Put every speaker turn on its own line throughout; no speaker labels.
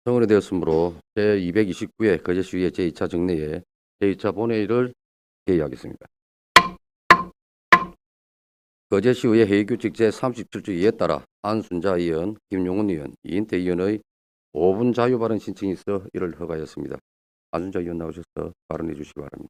성원이 되었으므로 제229회 거제시의회 제2차 정례에 제2차 본회의를 개의하겠습니다. 거제시의회 회의규칙 제37조 2에 따라 안순자 의원, 김용훈 의원, 이인태 의원의 5분 자유발언 신청이 있어 이를 허가하였습니다. 안순자 의원 나오셔서 발언해 주시기 바랍니다.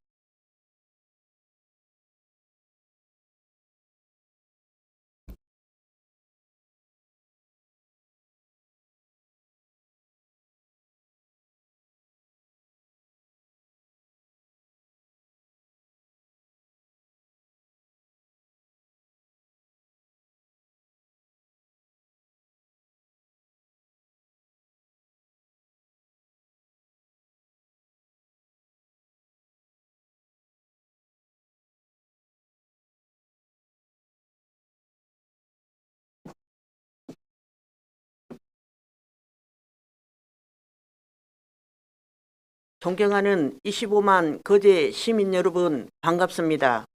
존경하는 25만 거제 시민 여러분, 반갑습니다.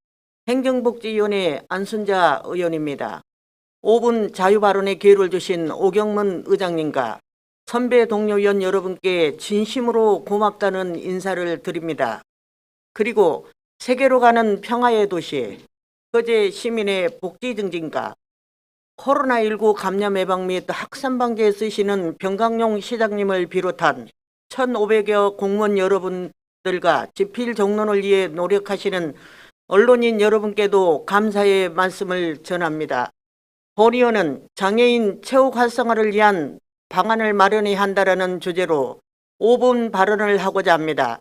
행정복지위원회 안순자 의원입니다. 5분 자유발언의 기회를 주신 오경문 의장님과 선배 동료 의원 여러분께 진심으로 고맙다는 인사를 드립니다. 그리고 세계로 가는 평화의 도시 거제 시민의 복지 증진과 코로나19 감염 예방 및 확산 방지에 쓰시는 병강용 시장님을 비롯한 1,500여 공무원 여러분들과 지필 정론을 위해 노력하시는 언론인 여러분께도 감사의 말씀을 전합니다. 본의원은 장애인 체육 활성화를 위한 방안을 마련해야 한다는 주제로 5분 발언을 하고자 합니다.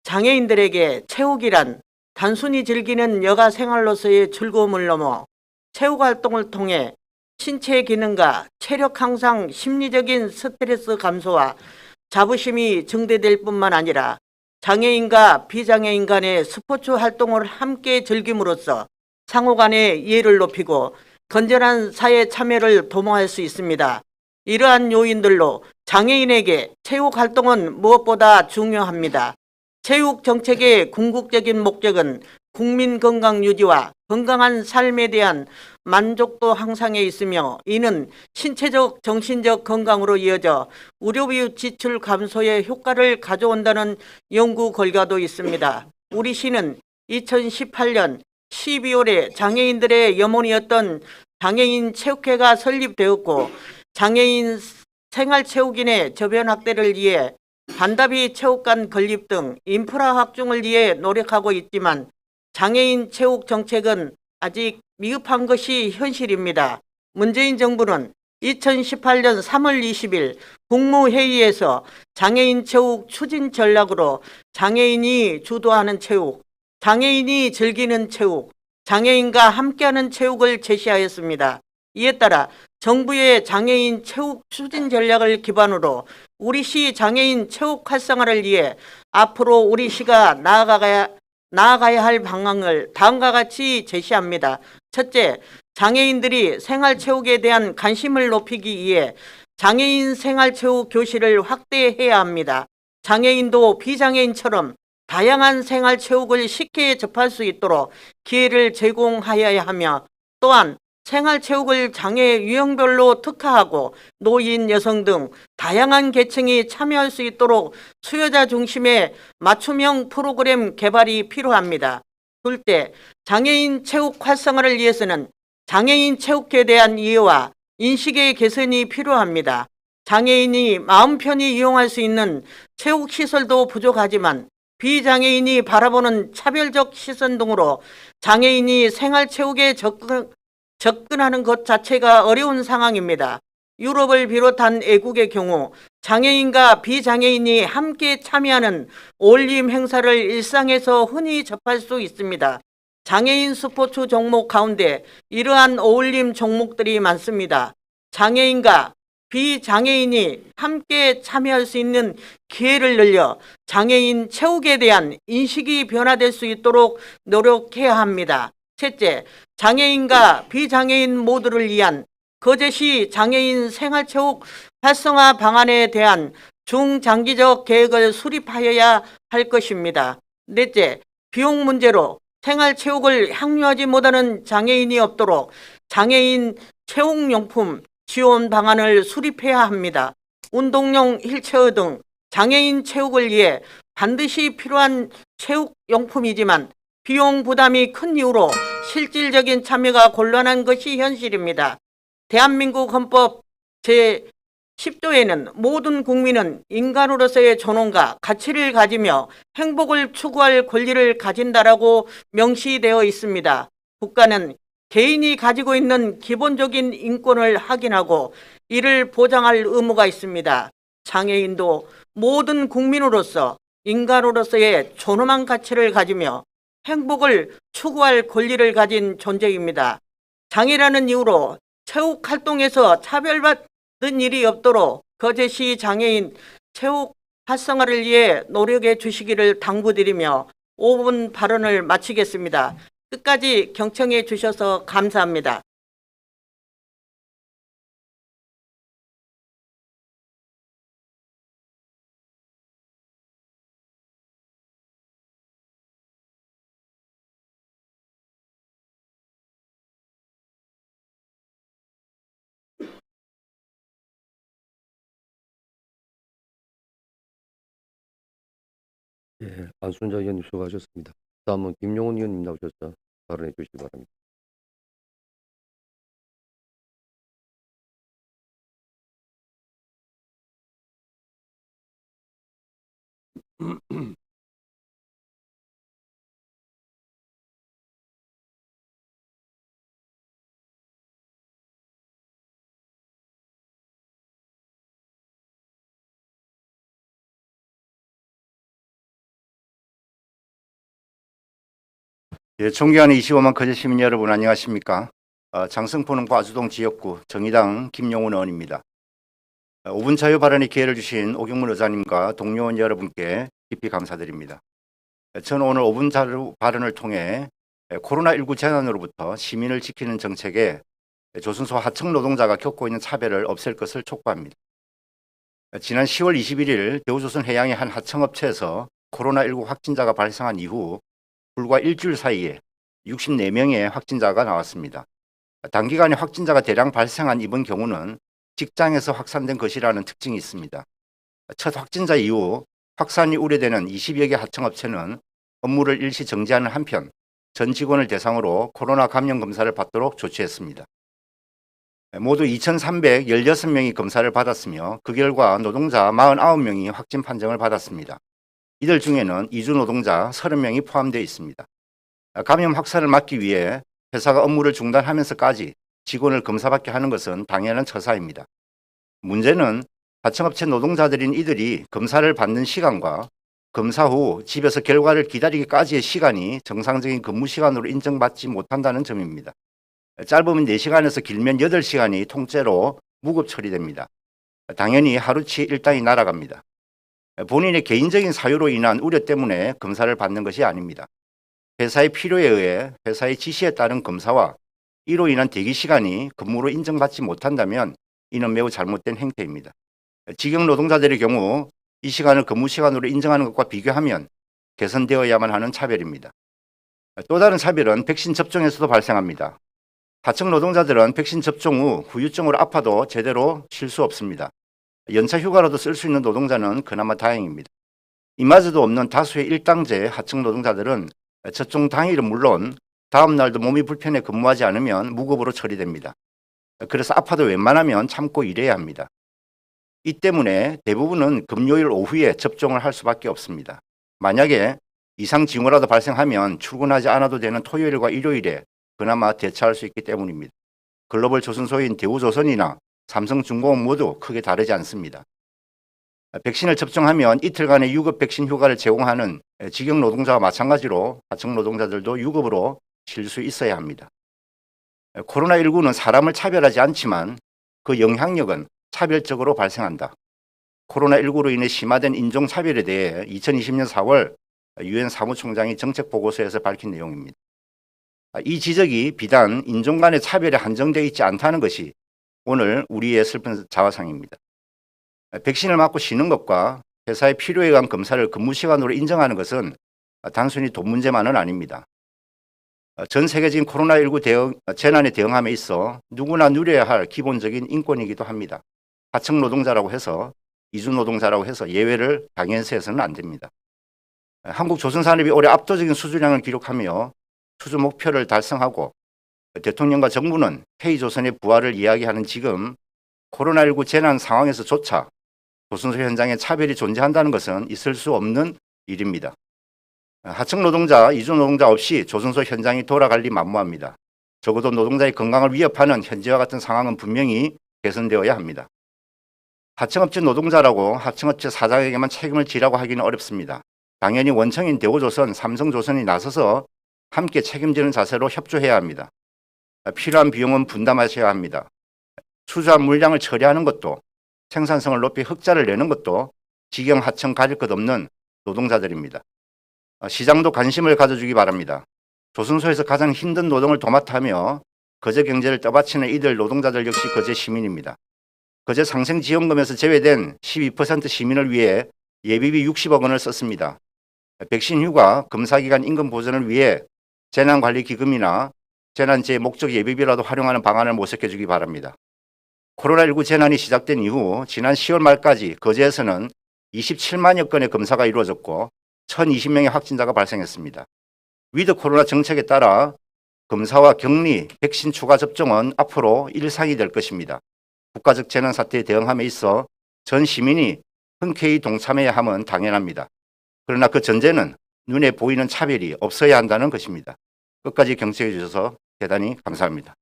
장애인들에게 체육이란 단순히 즐기는 여가 생활로서의 즐거움을 넘어 체육 활동을 통해 신체 기능과 체력 향상, 심리적인 스트레스 감소와 자부심이 증대될 뿐만 아니라 장애인과 비장애인 간의 스포츠 활동을 함께 즐김으로써 상호 간의 이해를 높이고 건전한 사회 참여를 도모할 수 있습니다. 이러한 요인들로 장애인에게 체육 활동은 무엇보다 중요합니다. 체육 정책의 궁극적인 목적은 국민 건강 유지와 건강한 삶에 대한 만족도 향상에 있으며, 이는 신체적, 정신적 건강으로 이어져 의료비 지출 감소에 효과를 가져온다는 연구 결과도 있습니다. 우리 시는 2018년 12월에 장애인들의 염원이었던 장애인 체육회가 설립되었고, 장애인 생활체육인의 저변 확대를 위해 반다비 체육관 건립 등 인프라 확충을 위해 노력하고 있지만 장애인 체육 정책은 아직 미흡한 것이 현실입니다. 문재인 정부는 2018년 3월 20일 국무회의에서 장애인 체육 추진 전략으로 장애인이 주도하는 체육, 장애인이 즐기는 체육, 장애인과 함께하는 체육을 제시하였습니다. 이에 따라 정부의 장애인 체육 추진 전략을 기반으로 우리 시 장애인 체육 활성화를 위해 앞으로 우리 시가 나아가야 할 방향을 다음과 같이 제시합니다. 첫째, 장애인들이 생활체육에 대한 관심을 높이기 위해 장애인 생활체육 교실을 확대해야 합니다. 장애인도 비장애인처럼 다양한 생활체육을 쉽게 접할 수 있도록 기회를 제공하여야 하며, 또한 생활체육을 장애 유형별로 특화하고 노인, 여성 등 다양한 계층이 참여할 수 있도록 수요자 중심의 맞춤형 프로그램 개발이 필요합니다. 둘째, 장애인 체육 활성화를 위해서는 장애인 체육에 대한 이해와 인식의 개선이 필요합니다. 장애인이 마음 편히 이용할 수 있는 체육시설도 부족하지만 비장애인이 바라보는 차별적 시선 등으로 장애인이 생활체육에 접근하는 것 자체가 어려운 상황입니다. 유럽을 비롯한 외국의 경우 장애인과 비장애인이 함께 참여하는 어울림 행사를 일상에서 흔히 접할 수 있습니다. 장애인 스포츠 종목 가운데 이러한 어울림 종목들이 많습니다. 장애인과 비장애인이 함께 참여할 수 있는 기회를 늘려 장애인 체육에 대한 인식이 변화될 수 있도록 노력해야 합니다. 셋째, 장애인과 비장애인 모두를 위한 거제시 장애인 생활체육 활성화 방안에 대한 중장기적 계획을 수립하여야 할 것입니다. 넷째, 비용 문제로 생활체육을 향유하지 못하는 장애인이 없도록 장애인 체육용품 지원 방안을 수립해야 합니다. 운동용 휠체어 등 장애인 체육을 위해 반드시 필요한 체육용품이지만 비용 부담이 큰 이유로 실질적인 참여가 곤란한 것이 현실입니다. 대한민국 헌법 제10조에는 모든 국민은 인간으로서의 존엄과 가치를 가지며 행복을 추구할 권리를 가진다라고 명시되어 있습니다. 국가는 개인이 가지고 있는 기본적인 인권을 확인하고 이를 보장할 의무가 있습니다. 장애인도 모든 국민으로서 인간으로서의 존엄한 가치를 가지며 행복을 추구할 권리를 가진 존재입니다. 장애라는 이유로 체육 활동에서 차별받는 일이 없도록 거제시 장애인 체육 활성화를 위해 노력해 주시기를 당부드리며 5분 발언을 마치겠습니다. 끝까지 경청해 주셔서 감사합니다.
예, 안순자 의원님 수고하셨습니다. 다음은 김용훈 의원님 나오셔서 발언해 주시기 바랍니다.
예, 존경하는 25만 거제 시민 여러분 안녕하십니까? 장성포농구 아주동 지역구 정의당 김용훈 의원입니다. 5분 자유 발언의 기회를 주신 오경문 의장님과 동료 의원 여러분께 깊이 감사드립니다. 저는 오늘 5분 자유 발언을 통해 코로나19 재난으로부터 시민을 지키는 정책에 조선소 하청 노동자가 겪고 있는 차별을 없앨 것을 촉구합니다. 지난 10월 21일 대우조선 해양의 한 하청업체에서 코로나19 확진자가 발생한 이후 불과 일주일 사이에 64명의 확진자가 나왔습니다. 단기간에 확진자가 대량 발생한 이번 경우는 직장에서 확산된 것이라는 특징이 있습니다. 첫 확진자 이후 확산이 우려되는 20여 개 하청업체는 업무를 일시 정지하는 한편 전 직원을 대상으로 코로나 감염 검사를 받도록 조치했습니다. 모두 2,316명이 검사를 받았으며 그 결과 노동자 49명이 확진 판정을 받았습니다. 이들 중에는 이주 노동자 30명이 포함되어 있습니다. 감염 확산을 막기 위해 회사가 업무를 중단하면서까지 직원을 검사받게 하는 것은 당연한 처사입니다. 문제는 하청업체 노동자들인 이들이 검사를 받는 시간과 검사 후 집에서 결과를 기다리기까지의 시간이 정상적인 근무 시간으로 인정받지 못한다는 점입니다. 짧으면 4시간에서 길면 8시간이 통째로 무급 처리됩니다. 당연히 하루치 일당이 날아갑니다. 본인의 개인적인 사유로 인한 우려 때문에 검사를 받는 것이 아닙니다. 회사의 필요에 의해 회사의 지시에 따른 검사와 이로 인한 대기 시간이 근무로 인정받지 못한다면 이는 매우 잘못된 행태입니다. 직영 노동자들의 경우 이 시간을 근무 시간으로 인정하는 것과 비교하면 개선되어야만 하는 차별입니다. 또 다른 차별은 백신 접종에서도 발생합니다. 하청 노동자들은 백신 접종 후 후유증으로 아파도 제대로 쉴 수 없습니다. 연차 휴가로도 쓸 수 있는 노동자는 그나마 다행입니다. 이마저도 없는 다수의 일당제 하청 노동자들은 접종 당일은 물론 다음 날도 몸이 불편해 근무하지 않으면 무급으로 처리됩니다. 그래서 아파도 웬만하면 참고 일해야 합니다. 이 때문에 대부분은 금요일 오후에 접종을 할 수밖에 없습니다. 만약에 이상 징후라도 발생하면 출근하지 않아도 되는 토요일과 일요일에 그나마 대처할 수 있기 때문입니다. 글로벌 조선소인 대우조선이나 삼성중공업 모두 크게 다르지 않습니다. 백신을 접종하면 이틀간의 유급 백신 휴가를 제공하는 직영 노동자와 마찬가지로 하청 노동자들도 유급으로 쉴 수 있어야 합니다. 코로나19는 사람을 차별하지 않지만 그 영향력은 차별적으로 발생한다. 코로나19로 인해 심화된 인종차별에 대해 2020년 4월 유엔 사무총장이 정책보고서에서 밝힌 내용입니다. 이 지적이 비단 인종 간의 차별에 한정되어 있지 않다는 것이 오늘 우리의 슬픈 자화상입니다. 백신을 맞고 쉬는 것과 회사의 필요에 의한 검사를 근무 시간으로 인정하는 것은 단순히 돈 문제만은 아닙니다. 전 세계적인 코로나19 재난에 대응함에 있어 누구나 누려야 할 기본적인 인권이기도 합니다. 하청 노동자라고 해서 이주 노동자라고 해서 예외를 당연시 해서는 안 됩니다. 한국 조선산업이 올해 압도적인 수주량을 기록하며 수주 목표를 달성하고 대통령과 정부는 K조선의 부활을 이야기하는 지금 코로나19 재난 상황에서조차 조선소 현장에 차별이 존재한다는 것은 있을 수 없는 일입니다. 하청 노동자, 이주 노동자 없이 조선소 현장이 돌아갈 리 만무합니다. 적어도 노동자의 건강을 위협하는 현재와 같은 상황은 분명히 개선되어야 합니다. 하청업체 노동자라고 하청업체 사장에게만 책임을 지라고 하기는 어렵습니다. 당연히 원청인 대우조선, 삼성조선이 나서서 함께 책임지는 자세로 협조해야 합니다. 필요한 비용은 분담하셔야 합니다. 수주한 물량을 처리하는 것도 생산성을 높이 흑자를 내는 것도 직영 하청 가릴 것 없는 노동자들입니다. 시장도 관심을 가져주기 바랍니다. 조선소에서 가장 힘든 노동을 도맡아하며 거제 경제를 떠받치는 이들 노동자들 역시 거제 시민입니다. 거제 상생지원금에서 제외된 12% 시민을 위해 예비비 60억 원을 썼습니다. 백신 휴가, 검사기간 임금 보전을 위해 재난관리기금이나 재난재해 목적 예비비라도 활용하는 방안을 모색해 주기 바랍니다. 코로나19 재난이 시작된 이후 지난 10월 말까지 거제에서는 27만여 건의 검사가 이루어졌고 1,020명의 확진자가 발생했습니다. 위드 코로나 정책에 따라 검사와 격리, 백신 추가 접종은 앞으로 일상이 될 것입니다. 국가적 재난 사태에 대응함에 있어 전 시민이 흔쾌히 동참해야 함은 당연합니다. 그러나 그 전제는 눈에 보이는 차별이 없어야 한다는 것입니다. 끝까지 경청해 주셔서 대단히 감사합니다.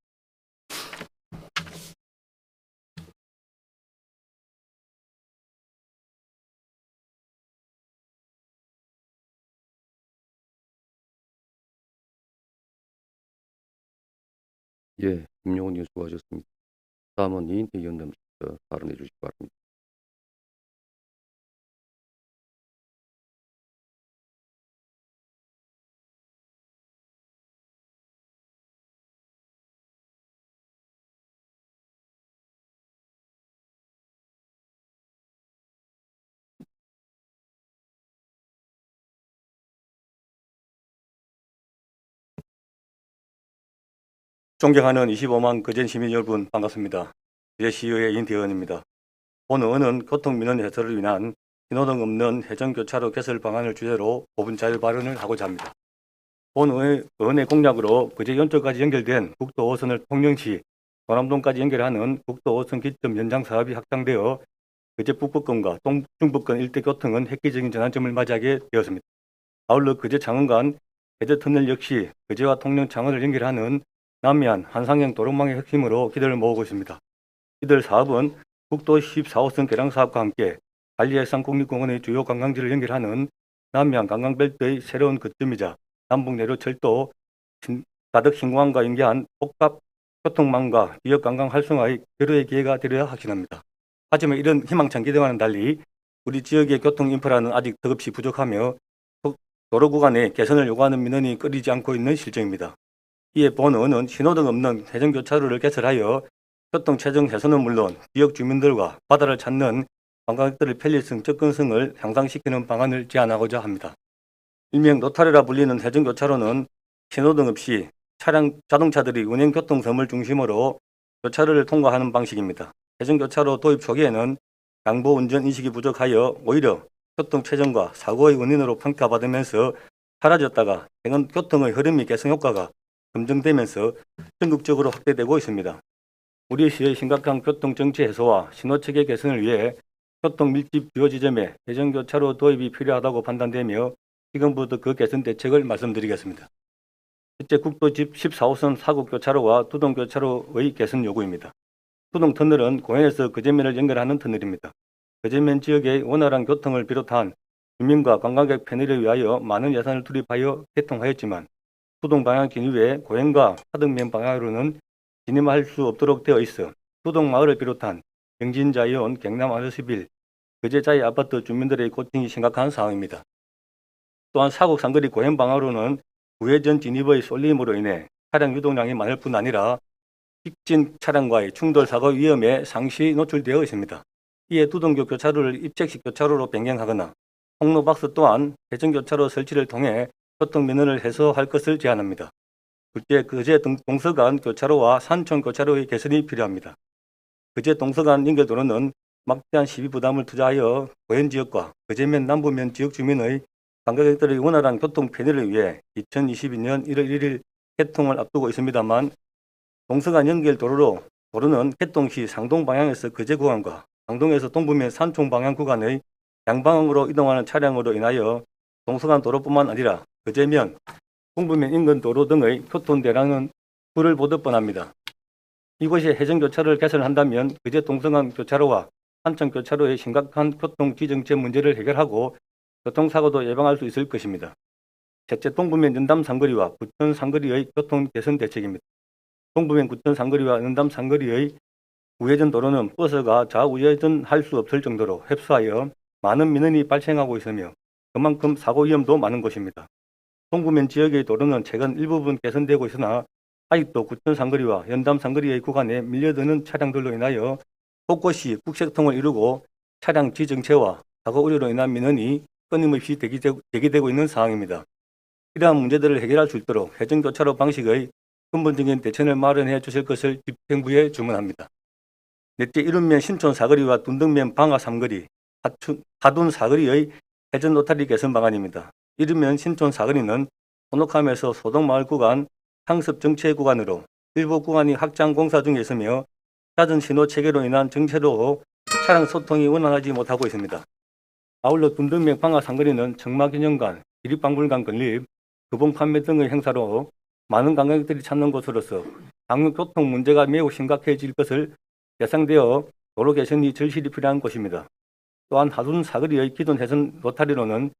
예, 김용훈 의원 수고하셨습니다. 다음은 이인태 의원님께서 발언해 주시기 바랍니다.
존경하는 25만 거제 시민 여러분 반갑습니다. 거제시의회 이인태 의원입니다. 본 의원은 교통민원 해소를 위한 신호등 없는 해전교차로 개설 방안을 주제로 5분 자유 발언을 하고자 합니다. 본 의원의 공약으로 거제 연쪽까지 연결된 국도 5선을 통영시 도남동까지 연결하는 국도 5선 기점 연장 사업이 확장되어 거제 북부권과 중부권 일대 교통은 획기적인 전환점을 맞이하게 되었습니다. 아울러 거제 창원 해저터널 역시 거제와 통영 창원을 연결하는 남해안 한상형 도로망의 핵심으로 기대를 모으고 있습니다. 이들 사업은 국도 14호선 개량 사업과 함께 관리해상 국립공원의 주요 관광지를 연결하는 남해안 관광벨트의 새로운 거점이자 남북 내로 철도 가덕 신공항과 연계한 복합 교통망과 지역 관광 활성화의 결의의 기회가 되려야 확신합니다. 하지만 이런 희망찬 기대와는 달리 우리 지역의 교통 인프라는 아직 덕없이 부족하며 도로 구간에 개선을 요구하는 민원이 끊이지 않고 있는 실정입니다. 이에 본 의원은 신호등 없는 해전교차로를 개설하여 교통체증 해소는 물론 지역 주민들과 바다를 찾는 관광객들의 편리성, 접근성을 향상시키는 방안을 제안하고자 합니다. 일명 노타리라 불리는 해전교차로는 신호등 없이 자동차들이 운행교통섬을 중심으로 교차로를 통과하는 방식입니다. 해전교차로 도입 초기에는 양보 운전 인식이 부족하여 오히려 교통체증과 사고의 원인으로 평가받으면서 사라졌다가 최근 교통의 흐름이 개선 효과가 검증되면서 전국적으로 확대되고 있습니다. 우리 시의 심각한 교통정체 해소와 신호체계 개선을 위해 교통밀집 주요 지점에 해전교차로 도입이 필요하다고 판단되며 지금부터 그 개선 대책을 말씀드리겠습니다. 첫째, 국도 14호선 사곡교차로와 두동교차로의 개선 요구입니다. 두동터널은 고현에서 거제면을 연결하는 터널입니다. 거제면 지역의 원활한 교통을 비롯한 주민과 관광객 편의를 위하여 많은 예산을 투입하여 개통하였지만 두동 방향 진입에 고행과 하등면 방향으로는 진입할 수 없도록 되어 있어 두동마을을 비롯한 영진자이온, 경남 아르시빌, 거제자이 아파트 주민들의 고통이 심각한 상황입니다. 또한 사곡 상거리 고행 방향으로는 우회전 진입의 쏠림으로 인해 차량 유동량이 많을 뿐 아니라 직진 차량과의 충돌 사고 위험에 상시 노출되어 있습니다. 이에 두동교 교차로를 입책식 교차로로 변경하거나 통로박스 또한 해전교차로 설치를 통해 교통민원을 해소할 것을 제안합니다. 둘째, 거제 동서간 교차로와 산촌 교차로의 개선이 필요합니다. 거제 동서간 연결도로는 막대한 시비 부담을 투자하여 고현 지역과 거제면 남부면 지역 주민의 관광객들의 원활한 교통 편의를 위해 2022년 1월 1일 개통을 앞두고 있습니다만 동서간 연결 도로는 개통 시 상동 방향에서 거제 구간과 상동에서 동부면 산총 방향 구간의 양방으로 이동하는 차량으로 인하여 동서간 도로뿐만 아니라 거제면, 동부면 인근 도로 등의 교통 대란은 불을 보듯 뻔합니다. 이곳이 해전교차로를 개설한다면 거제 동서간 교차로와 한천 교차로의 심각한 교통 지정체 문제를 해결하고 교통사고도 예방할 수 있을 것입니다. 셋째, 동부면 연담 상거리와 구천 상거리의 교통 개선 대책입니다. 동부면 구천 상거리와 연담 상거리의 우회전 도로는 버스가 좌우회전할 수 없을 정도로 흡수하여 많은 민원이 발생하고 있으며 그만큼 사고 위험도 많은 곳입니다. 동부면 지역의 도로는 최근 일부분 개선되고 있으나 아직도 구천 상거리와 연담 상거리의 구간에 밀려드는 차량들로 인하여 곳곳이 국색통을 이루고 차량 지정체와 사고 우려로 인한 민원이 끊임없이 제기되고 있는 상황입니다. 이러한 문제들을 해결할 수 있도록 해전교차로 방식의 근본적인 대책을 마련해 주실 것을 집행부에 주문합니다. 넷째, 이른면 신촌 사거리와 둔덕면 방화 삼거리, 하둔 사거리의 해전 로타리 개선 방안입니다. 이르면 신촌 사거리는 손옥함에서 소동마을 구간 상습 정체 구간으로 일부 구간이 확장 공사 중에 있으며 잦은 신호 체계로 인한 정체로 차량 소통이 원활하지 못하고 있습니다. 아울러 둔덕면 방화 상거리는 청마기념관, 기립박물관 건립, 교봉 판매 등의 행사로 많은 관광객들이 찾는 곳으로서 방역교통 문제가 매우 심각해질 것을 예상되어 도로 개선이 절실히 필요한 곳입니다. 또한 하둔 사거리의 기존 해선 로타리로는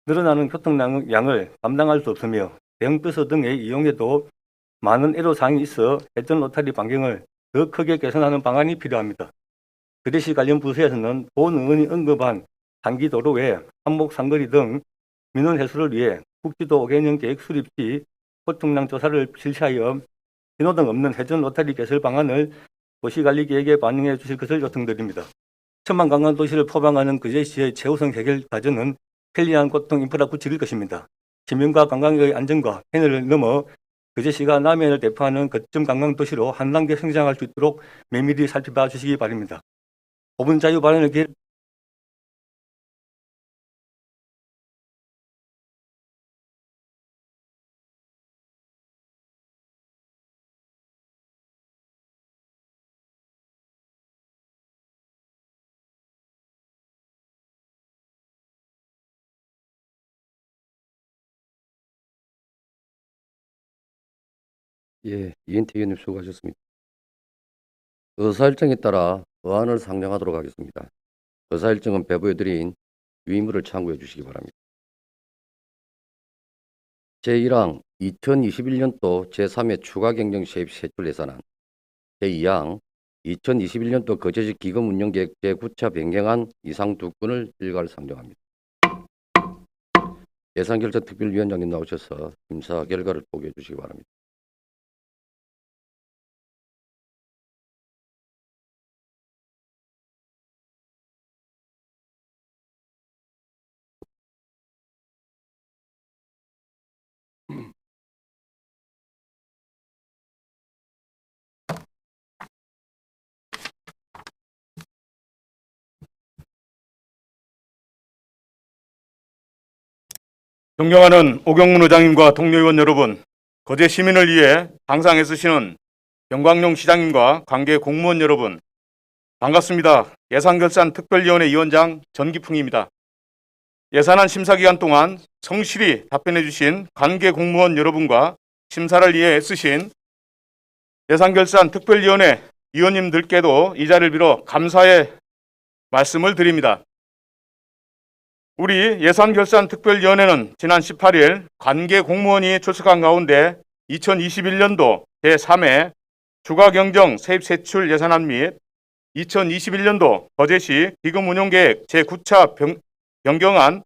늘어나는 교통량을 감당할 수 없으며 대형 버스 등의 이용에도 많은 애로사항이 있어 해전 로타리 반경을 더 크게 개선하는 방안이 필요합니다. 그대시 관련 부서에서는 본 의원이 언급한 단기 도로 외 한목 상거리 등 민원 해소를 위해 국지도 5개년 계획 수립 시 교통량 조사를 실시하여 신호등 없는 해전 로타리 개설 방안을 도시관리계획에 반영해 주실 것을 요청드립니다. 천만 관광 도시를 포방하는 거제시의 최우선 해결 과제는 편리한 교통 인프라 구축일 것입니다. 시민과 관광객의 안전과 편의를 넘어 거제시가 남해안을 대표하는 거점 관광 도시로 한 단계 성장할 수 있도록 면밀히 살펴봐 주시기 바랍니다. 5분 자유 발언을
예, 이인태 의원님 수고하셨습니다. 의사일정에 따라 의안을 상정하도록 하겠습니다. 의사일정은 배부해드린 유의물을 참고해 주시기 바랍니다. 제1항 2021년도 제3회 추가경정 세입 세출 예산안, 제2항 2021년도 거제시 기금 운영계획 제9차 변경안 이상 두 건을 일괄 상정합니다. 예산결정특별위원장님 나오셔서 심사 결과를 보고해 주시기 바랍니다.
존경하는 오경문 의장님과 동료 의원 여러분, 거제 시민을 위해 항상 애쓰시는 영광용 시장님과 관계 공무원 여러분, 반갑습니다. 예산결산특별위원회 위원장 전기풍입니다. 예산안 심사 기간 동안 성실히 답변해 주신 관계 공무원 여러분과 심사를 위해 애쓰신 예산결산특별위원회 위원님들께도 이 자리를 빌어 감사의 말씀을 드립니다. 우리 예산결산특별위원회는 지난 18일 관계 공무원이 출석한 가운데 2021년도 제3회 추가경정 세입세출 예산안 및 2021년도 거제시 기금운용계획 제9차 변경안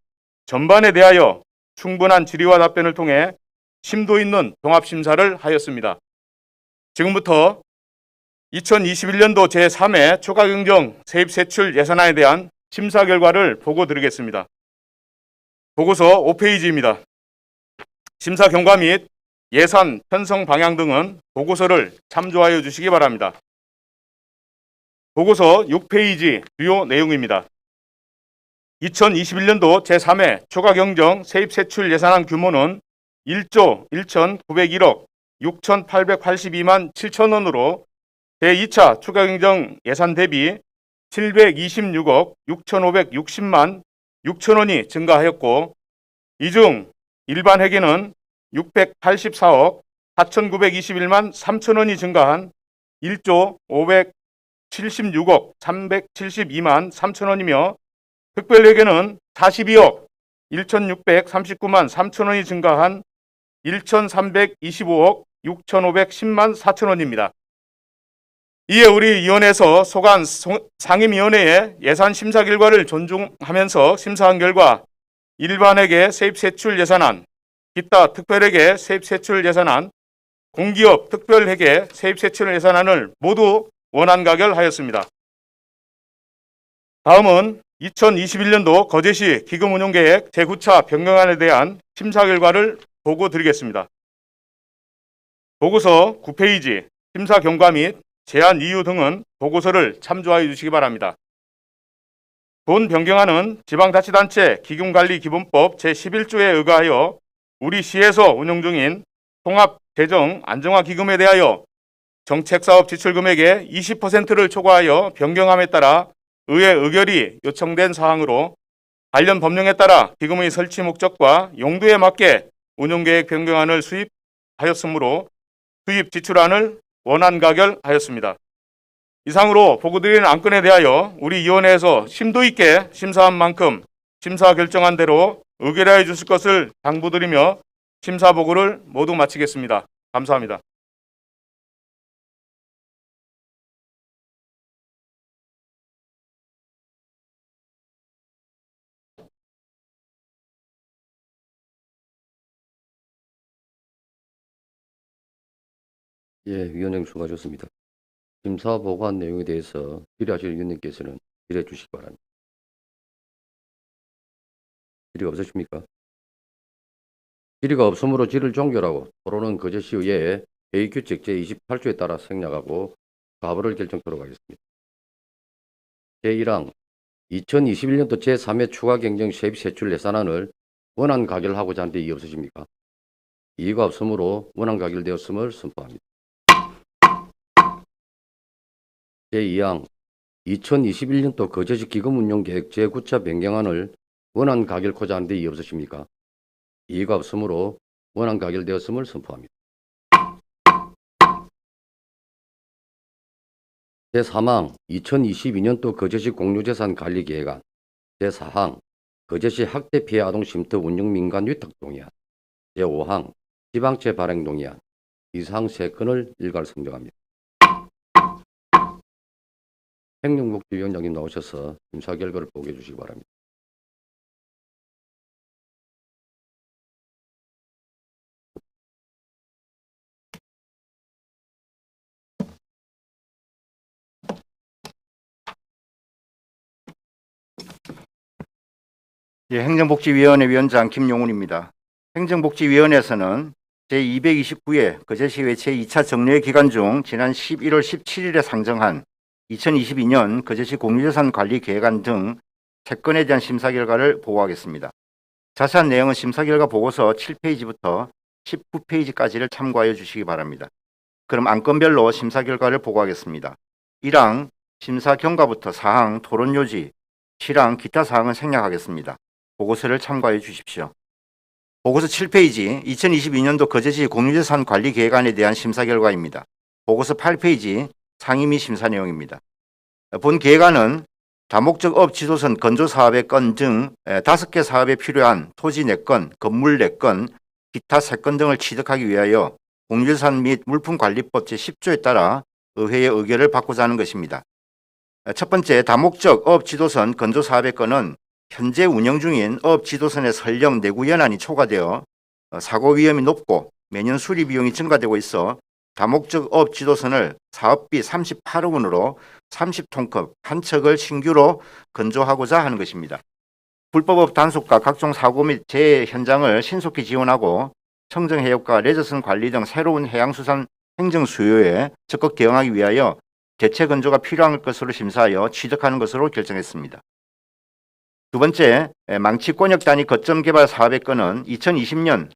전반에 대하여 충분한 질의와 답변을 통해 심도 있는 종합심사를 하였습니다. 지금부터 2021년도 제3회 추가경정 세입세출 예산안에 대한 심사 결과를 보고 드리겠습니다. 보고서 5페이지입니다. 심사 경과 및 예산 편성 방향 등은 보고서를 참조하여 주시기 바랍니다. 보고서 6페이지 주요 내용입니다. 2021년도 제3회 추가경정 세입세출 예산안 규모는 1조 1,901억 6,882만 7천원으로 제2차 추가경정 예산 대비 726억 6,560만 6천원이 증가하였고, 이 중 일반 회계는 684억 4,921만 3천원이 증가한 1조 576억 372만 3천원이며, 특별회계는 42억 1,639만 3천원이 증가한 1,325억 6,510만 4천원입니다. 이에 우리 위원회에서 소관 상임위원회의 예산 심사 결과를 존중하면서 심사한 결과 일반회계 세입세출 예산안, 기타 특별회계 세입세출 예산안, 공기업 특별회계 세입세출 예산안을 모두 원안 가결하였습니다. 다음은 2021년도 거제시 기금운용계획 제9차 변경안에 대한 심사 결과를 보고 드리겠습니다. 보고서 9페이지 심사 경과 및 제안 이유 등은 보고서를 참조하여 주시기 바랍니다. 본 변경안은 지방자치단체 기금관리기본법 제11조에 의거하여 우리 시에서 운영 중인 통합재정안정화기금에 대하여 정책사업 지출금액의 20%를 초과하여 변경함에 따라 의회 의결이 요청된 사항으로, 관련 법령에 따라 기금의 설치 목적과 용도에 맞게 운용계획 변경안을 수립하였으므로 수입 지출안을 원안 가결하였습니다. 이상으로 보고드리는 안건에 대하여 우리 위원회에서 심도 있게 심사한 만큼 심사 결정한 대로 의결하여 주실 것을 당부드리며 심사 보고를 모두 마치겠습니다. 감사합니다.
예, 위원님 수고하셨습니다. 심사 보고한 내용에 대해서 질의하실 위원님께서는 질의해 주시기 바랍니다. 질의 없으십니까? 질의가 없으므로 질의를 종결하고 토론은 거제시의회 회의규칙 제28조에 따라 생략하고 가부를 결정토록 하겠습니다. 제1항 2021년도 제3회 추가경정 세입세출 예산안을 원안 가결하고자 하는 데 이의 없으십니까? 이의가 없으므로 원안 가결되었음을 선포합니다. 제2항 2021년도 거제시 기금운용계획 제9차 변경안을 원안 가결코자 하는 데 이의 없으십니까? 이의가 없으므로 원안 가결되었음을 선포합니다. 제3항 2022년도 거제시 공유재산 관리계획안 제4항 거제시 학대 피해 아동 쉼터 운영 민간 위탁 동의안 제5항 지방채 발행 동의안 이상 3건을 일괄 선정합니다. 행정복지위원장님 나오셔서 심사 결과를 보고해 주시기 바랍니다.
예, 행정복지위원회 위원장 김용훈입니다. 행정복지위원회에서는 제229회 거제시의회 제2차 정례 기간 중 지난 11월 17일에 상정한 2022년 거제시 공유재산 관리 계획안 등 3건에 대한 심사 결과를 보고하겠습니다. 자세한 내용은 심사 결과 보고서 7페이지부터 19페이지까지를 참고하여 주시기 바랍니다. 그럼 안건별로 심사 결과를 보고하겠습니다. 1항 심사 경과부터 4항 토론 요지, 7항 기타 사항은 생략하겠습니다. 보고서를 참고하여 주십시오. 보고서 7페이지 2022년도 거제시 공유재산 관리 계획안에 대한 심사 결과입니다. 보고서 8페이지 상임위 심사 내용입니다. 본 계획안은 다목적 업 지도선 건조 사업의 건 등 5개 사업에 필요한 토지 4건, 건물 4건, 기타 3건 등을 취득하기 위하여 공유재산 및 물품관리법 제10조에 따라 의회의 의결을 받고자 하는 것입니다. 첫 번째, 다목적 업 지도선 건조 사업의 건은 현재 운영 중인 업 지도선의 설령 내구 연한이 초과되어 사고 위험이 높고 매년 수리 비용이 증가되고 있어 다목적 업 지도선을 사업비 38억 원으로 30톤급 한 척을 신규로 건조하고자 하는 것입니다. 불법업 단속과 각종 사고 및 재해 현장을 신속히 지원하고 청정해역과 레저선 관리 등 새로운 해양수산 행정 수요에 적극 대응하기 위하여 대체 건조가 필요한 것으로 심사하여 취득하는 것으로 결정했습니다. 두 번째, 망치권역 단위 거점 개발 사업의 건은 2020년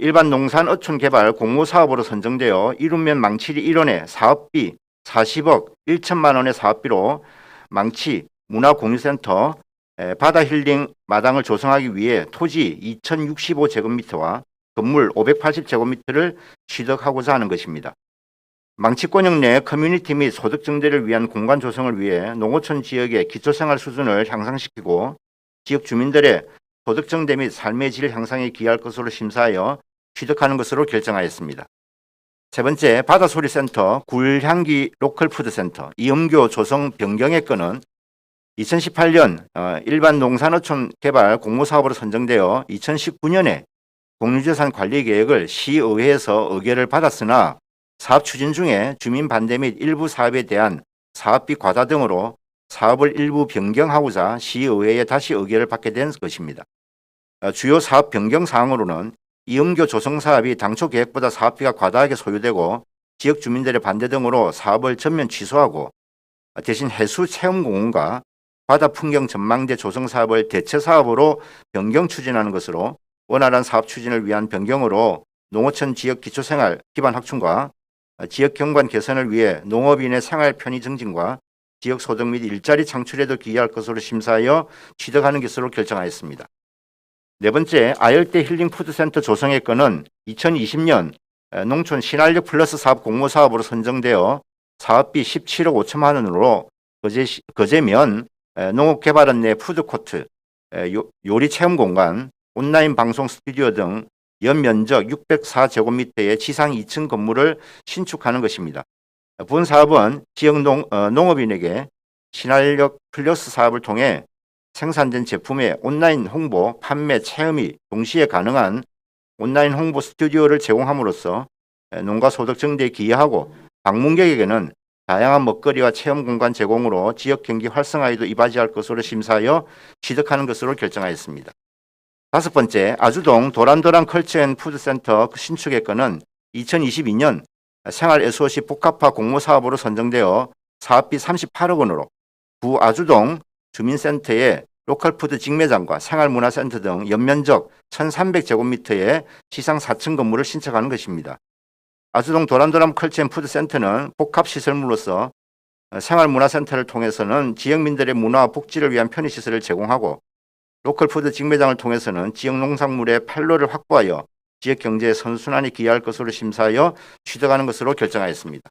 일반 농산 어촌 개발 공모 사업으로 선정되어 이루면 망치리 1원의 사업비 40억 1천만 원의 사업비로 망치 문화공유센터 바다 힐링 마당을 조성하기 위해 토지 2065제곱미터와 건물 580제곱미터를 취득하고자 하는 것입니다. 망치권역 내 커뮤니티 및 소득 증대를 위한 공간 조성을 위해 농어촌 지역의 기초생활 수준을 향상시키고 지역 주민들의 소득 증대 및 삶의 질 향상에 기여할 것으로 심사하여 취득하는 것으로 결정하였습니다. 세 번째, 바다소리센터 굴향기 로컬푸드센터 이음교 조성 변경의 건은 2018년 일반 농산어촌 개발 공모사업으로 선정되어 2019년에 공유재산 관리 계획을 시의회에서 의결을 받았으나 사업 추진 중에 주민 반대 및 일부 사업에 대한 사업비 과다 등으로 사업을 일부 변경하고자 시의회에 다시 의결을 받게 된 것입니다. 주요 사업 변경 사항으로는 이음교 조성 사업이 당초 계획보다 사업비가 과다하게 소요되고 지역 주민들의 반대 등으로 사업을 전면 취소하고 대신 해수 체험공원과 바다 풍경 전망대 조성 사업을 대체 사업으로 변경 추진하는 것으로 원활한 사업 추진을 위한 변경으로 농어촌 지역 기초생활 기반 확충과 지역 경관 개선을 위해 농업인의 생활 편의 증진과 지역 소득 및 일자리 창출에도 기여할 것으로 심사하여 취득하는 것으로 결정하였습니다. 네 번째, 아열대 힐링 푸드센터 조성의 건은 2020년 농촌 신활력 플러스 사업 공모 사업으로 선정되어 사업비 17억 5천만 원으로 거제면 농업개발원 내 푸드코트, 요리 체험 공간, 온라인 방송 스튜디오 등 연면적 604제곱미터의 지상 2층 건물을 신축하는 것입니다. 본 사업은 지역 농업인에게 신활력 플러스 사업을 통해 생산된 제품의 온라인 홍보, 판매, 체험이 동시에 가능한 온라인 홍보 스튜디오를 제공함으로써 농가 소득 증대에 기여하고 방문객에게는 다양한 먹거리와 체험 공간 제공으로 지역 경기 활성화에도 이바지할 것으로 심사하여 취득하는 것으로 결정하였습니다. 다섯 번째, 아주동 도란도란 컬처앤푸드센터 신축의 건은 2022년 생활 SOC 복합화 공모 사업으로 선정되어 사업비 38억 원으로 구 아주동 주민센터의 로컬푸드 직매장과 생활문화센터 등 연면적 1300제곱미터의 지상 4층 건물을 신축하는 것입니다. 아주동 도란도란 컬처앤푸드센터는 복합시설물로서 생활문화센터를 통해서는 지역민들의 문화와 복지를 위한 편의시설을 제공하고 로컬푸드 직매장을 통해서는 지역 농산물의 판로를 확보하여 지역 경제의 선순환에 기여할 것으로 심사하여 취득하는 것으로 결정하였습니다.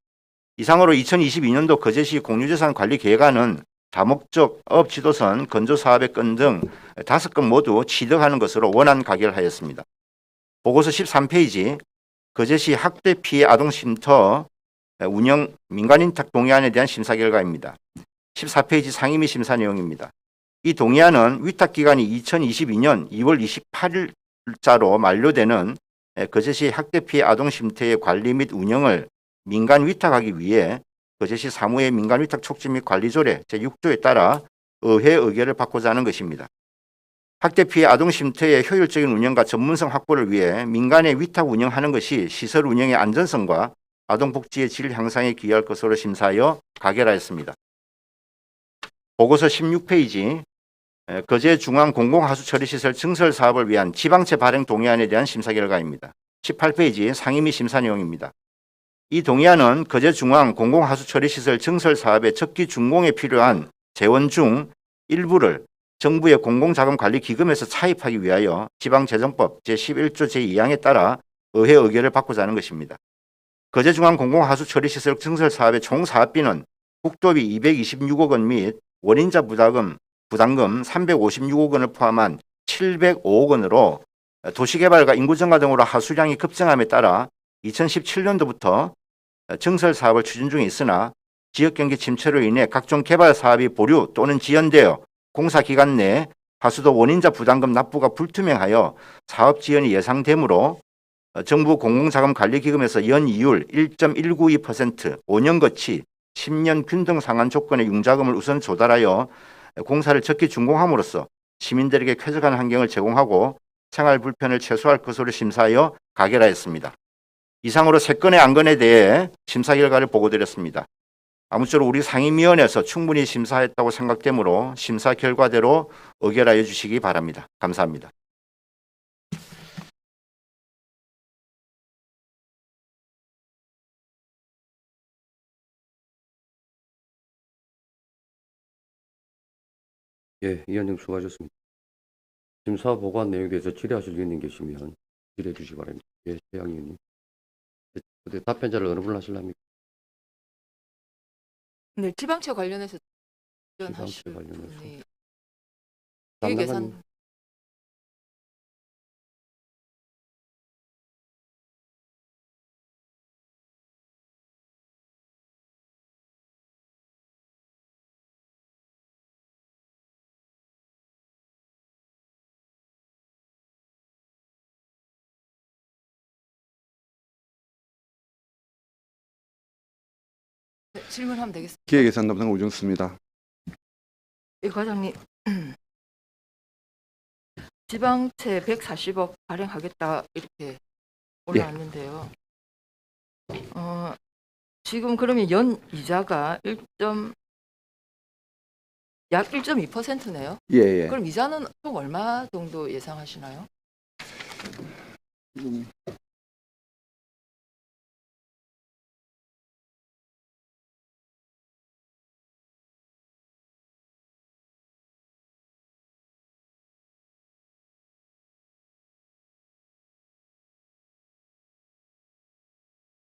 이상으로 2022년도 거제시 공유재산 관리 계획안은 다목적 업지도선 건조사업의 건 등 5건 모두 취득하는 것으로 원안 가결하였습니다. 보고서 13페이지 거제시 학대 피해 아동 쉼터 운영 민간인탁 동의안에 대한 심사 결과입니다. 14페이지 상임위 심사 내용입니다. 이 동의안은 위탁기간이 2022년 2월 28일자로 만료되는 거제시 학대 피해 아동 쉼터의 관리 및 운영을 민간 위탁하기 위해 거제시 사무의 민간 위탁 촉진 및 관리 조례 제6조에 따라 의회 의결을 받고자 하는 것입니다. 학대 피해 아동 쉼터의 효율적인 운영과 전문성 확보를 위해 민간에 위탁 운영하는 것이 시설 운영의 안전성과 아동 복지의 질 향상에 기여할 것으로 심사하여 가결하였습니다. 보고서 16페이지 거제 중앙 공공하수처리시설 증설 사업을 위한 지방채 발행 동의안에 대한 심사 결과입니다. 18페이지 상임위 심사 내용입니다. 이 동의안은 거제 중앙 공공하수처리시설 증설 사업의 첫기 준공에 필요한 재원 중 일부를 정부의 공공자금관리기금에서 차입하기 위하여 지방재정법 제11조 제2항에 따라 의회 의결을 받고자 하는 것입니다. 거제 중앙 공공하수처리시설 증설 사업의 총 사업비는 국도비 226억 원 및 원인자 부담금 356억 원을 포함한 705억 원으로 도시개발과 인구증가 등으로 하수량이 급증함에 따라 2017년도부터 증설 사업을 추진 중에 있으나 지역경기 침체로 인해 각종 개발 사업이 보류 또는 지연되어 공사기간 내 하수도 원인자 부담금 납부가 불투명하여 사업 지연이 예상되므로 정부 공공자금관리기금에서 연이율 1.192%, 5년 거치, 10년 균등 상한 조건의 융자금을 우선 조달하여 공사를 적기 준공함으로써 시민들에게 쾌적한 환경을 제공하고 생활 불편을 최소화할 것으로 심사하여 가결하였습니다. 이상으로 3건의 안건에 대해 심사 결과를 보고드렸습니다. 아무쪼록 우리 상임위원회에서 충분히 심사했다고 생각되므로 심사 결과대로 의결하여 주시기 바랍니다. 감사합니다.
예, 위원님 수고하셨습니다. 심사 보고한 내용에 대해서 질의하실 위원님 계시면 질의해 주시기 바랍니다. 예, 최양 의원님. 근데 답변자를 어느 분을 하실랍니까?
네, 지방채 관련해서
지방채
하실
관련해서.
분이
담당관-
계산 네, 질문하면 되겠습니다.
기획예산 담당 우정수입니다.
예, 과장님. 지방채 140억 발행하겠다 이렇게 올라왔는데요. 지금 그러면 연 이자가 약 1.2%네요.
예, 예.
그럼 이자는 총 얼마 정도 예상하시나요?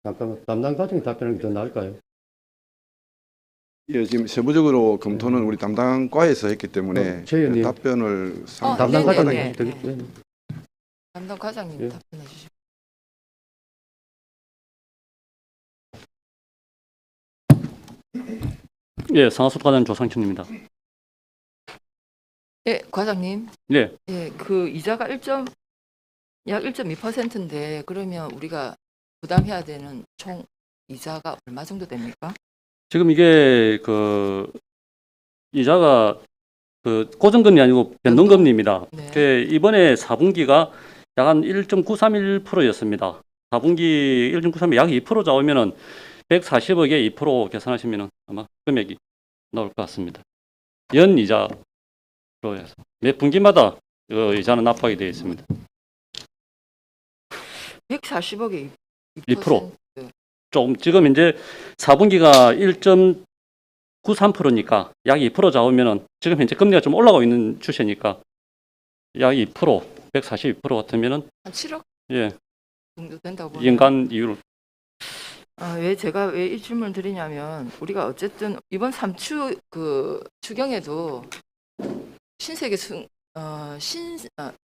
잠깐만, 담당 과장이 답변하는 게 더 나을까요?
예, 지금 세부적으로 검토는 우리 담당과에서 했기 때문에
최 의원님.
답변을
담당
네네,
과장이
네.
되겠죠?
담당 과장님
예.
답변해 주시죠.
예, 상하수과장 조상춘입니다.
예, 과장님.
네,
예, 그 이자가 약 1.2%인데 그러면 우리가 부담해야 되는 총 이자가 얼마 정도 됩니까?
지금 이게 그 이자가 그 고정금리 아니고 변동금리입니다.
네.
그 이번에 4분기가 약 한 1.931%였습니다. 4분기 1.93이 약 2% 잡으면은 140억에 2% 계산하시면은 아마 금액이 나올 것 같습니다. 연 이자로 해서 매 분기마다 이자는 납부하게 되어 있습니다.
140억에
2%. 조금 지금 이제 4분기가 1.93%니까 약 2% 잡으면은 지금 현재 금리가 좀 올라가고 있는 추세니까 약 2%, 142% 같으면은
한 7억
예,
정도 된다고 보면
연간 이율
왜 제가 왜 이 질문을 드리냐면 우리가 어쨌든 이번 3추 그 추경에도 신세계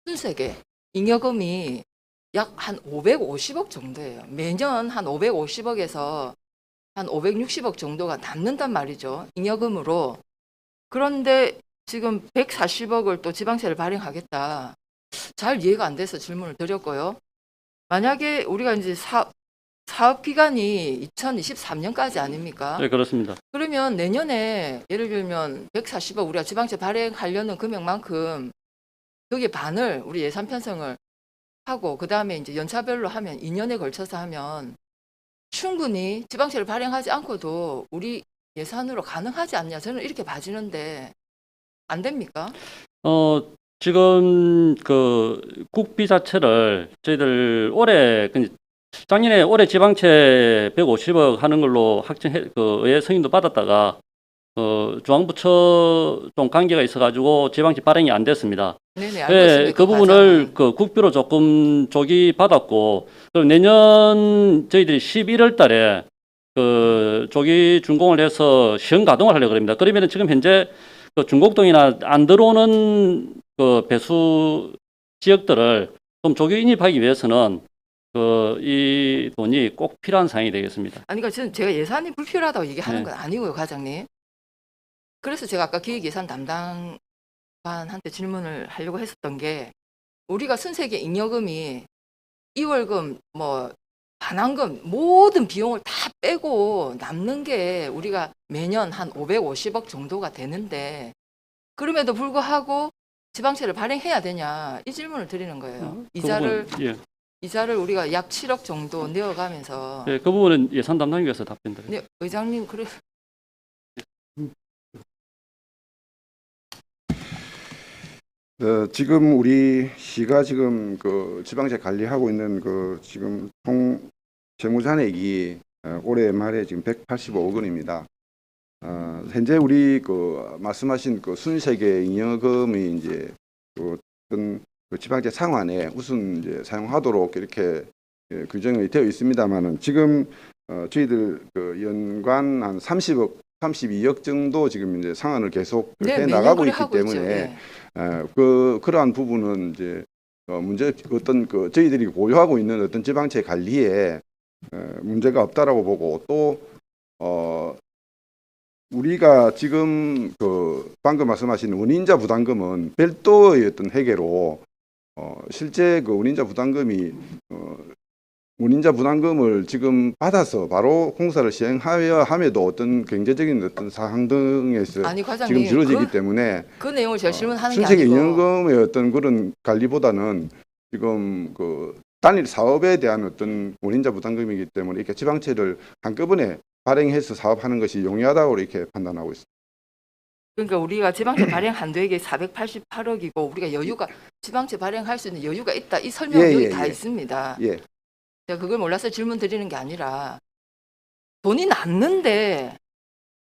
순세계 잉여금이 약 한 550억 정도예요. 매년 한 550억에서 한 560억 정도가 남는단 말이죠. 잉여금으로. 그런데 지금 140억을 또 지방세를 발행하겠다. 잘 이해가 안 돼서 질문을 드렸고요. 만약에 우리가 이제 사업 기간이 2023년까지 아닙니까?
네, 그렇습니다.
그러면 내년에 예를 들면 140억 우리가 지방세 발행하려는 금액만큼 여기 반을 우리 예산 편성을 하고 그다음에 이제 연차별로 하면 2년에 걸쳐서 하면 충분히 지방세를 발행하지 않고도 우리 예산으로 가능하지 않냐 저는 이렇게 봐지는데 안 됩니까?
지금 그 국비 자체를 저희들 작년에 올해 지방채 150억 하는 걸로 의 승인도 받았다가 중앙부처 좀 관계가 있어가지고 지방채 발행이 안 됐습니다.
네네 알고 있습니다.
그 부분을 그 국비로 조금 조기 받았고 그럼 내년 저희들이 11월 달에 그 조기 준공을 해서 시험 가동을 하려고 합니다. 그러면 지금 현재 그 중곡동이나 안 들어오는 그 배수 지역들을 좀 조기 인입하기 위해서는 이 돈이 꼭 필요한 사항이 되겠습니다.
아니 그러니까 저는 제가 예산이 불필요하다고 얘기하는
네.
건 아니고요, 과장님. 그래서 제가 아까 기획예산 담당관한테 질문을 하려고 했었던 게 우리가 순세계 잉여금이 2월금 뭐 반환금 모든 비용을 다 빼고 남는 게 우리가 매년 한 550억 정도가 되는데 그럼에도 불구하고 지방세를 발행해야 되냐 이 질문을 드리는 거예요. 이자를 우리가 약 7억 정도 내어가면서
그 부분은 예산 담당위에서 답변드려요.
네, 의장님
지금 우리 시가 지금 그 지방채 관리하고 있는 그 지금 총 재무잔액이 올해 말에 지금 185억 원입니다. 현재 우리 그 말씀하신 그 순세계 잉여금이 이제 그 어떤 그 지방채 상환에 우선 이제 사용하도록 이렇게 규정이 되어 있습니다만은 지금 저희들 그 연간 한 30억, 32억 정도 지금 이제 상환을 계속
네,
해
매년
나가고
그래
있기
하고 있죠.
때문에
예.
그러한 부분은 이제 문제 어떤 그 저희들이 보유하고 있는 어떤 지방채 관리에 문제가 없다라고 보고 또 우리가 지금 그 방금 말씀하신 운임자 부담금은 별도의 어떤 회계로 실제 그 운임자 부담금이 운임자 부담금을 지금 받아서 바로 공사를 시행하여 함에도 어떤 경제적인 어떤 사항 등에서
아니
지금
과장님
지루어지기 때문에
그 내용을 제가 질문하는 게
순세계
아니고
임금의 어떤 그런 관리보다는 지금 그 단일 사업에 대한 어떤 운임자 부담금이기 때문에 이렇게 지방채를 한꺼번에 발행해서 사업하는 것이 용이하다고 이렇게 판단하고 있습니다.
그러니까 우리가 지방채 발행 한도액이 488억이고 우리가 여유가 지방채 발행할 수 있는 여유가 있다. 이 설명이 여기 다 있습니다.
예.
제가 그걸 몰라서 질문 드리는 게 아니라 돈이 남는데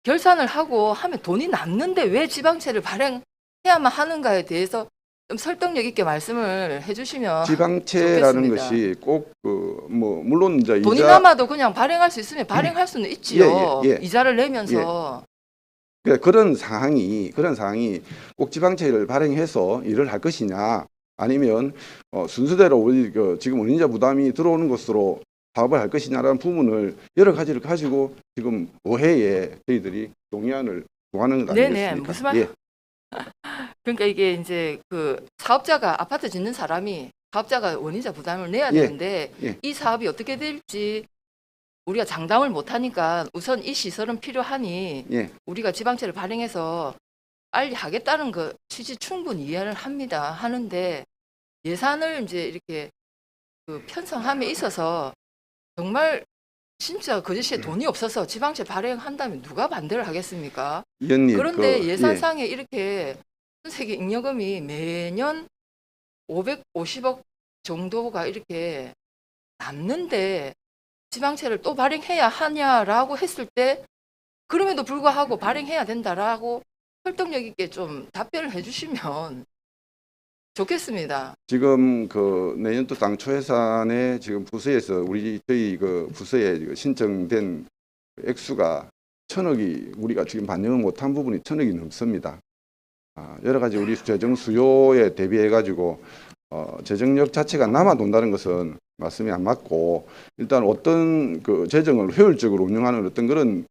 결산을 하고 하면 돈이 남는데 왜 지방채를 발행해야만 하는가에 대해서 좀 설득력 있게 말씀을 해주시면
지방채라는
좋겠습니다.
것이 꼭 그 뭐 물론 이제
돈이
이자
남아도 그냥 발행할 수 있으면 발행할 수는 있지요.
예, 예.
이자를 내면서.
그런 상황이 꼭 지방채를 발행해서 일을 할 것이냐 아니면 순서대로 우리 그 지금 운임자 부담이 들어오는 것으로 사업을 할 것이냐라는 부분을 여러 가지를 가지고 지금 올해에 저희들이 동의안을 구하는 것
네네.
아니겠습니까?
무슨 말?
예.
그러니까 이게 이제 그 사업자가 아파트 짓는 사람이 사업자가 원인자 부담을 내야
예.
되는데
예.
이 사업이 어떻게 될지 우리가 장담을 못 하니까 우선 이 시설은 필요하니
예.
우리가 지방채를 발행해서 빨리 하겠다는 그 취지 충분히 이해를 합니다. 하는데 예산을 이제 이렇게 그 편성함에 있어서 정말 진짜 거제시에 돈이 없어서 지방채 발행한다면 누가 반대를 하겠습니까?
위원님,
그런데
예.
예산상에 이렇게 순세계 잉여금이 매년 550억 정도가 이렇게 남는데 지방채를 또 발행해야 하냐라고 했을 때 그럼에도 불구하고 발행해야 된다라고 설득력 있게 좀 답변을 해주시면 좋겠습니다.
지금 그 내년도 당초 예산에 지금 부서에서 저희 그 부서에 신청된 액수가 1,000억이 우리가 지금 반영을 못한 부분이 1,000억이 넘습니다. 여러 가지 우리 재정 수요에 대비해 가지고 재정력 자체가 남아 돈다는 것은 말씀이 안 맞고 일단 어떤 그 재정을 효율적으로 운영하는 어떤 그런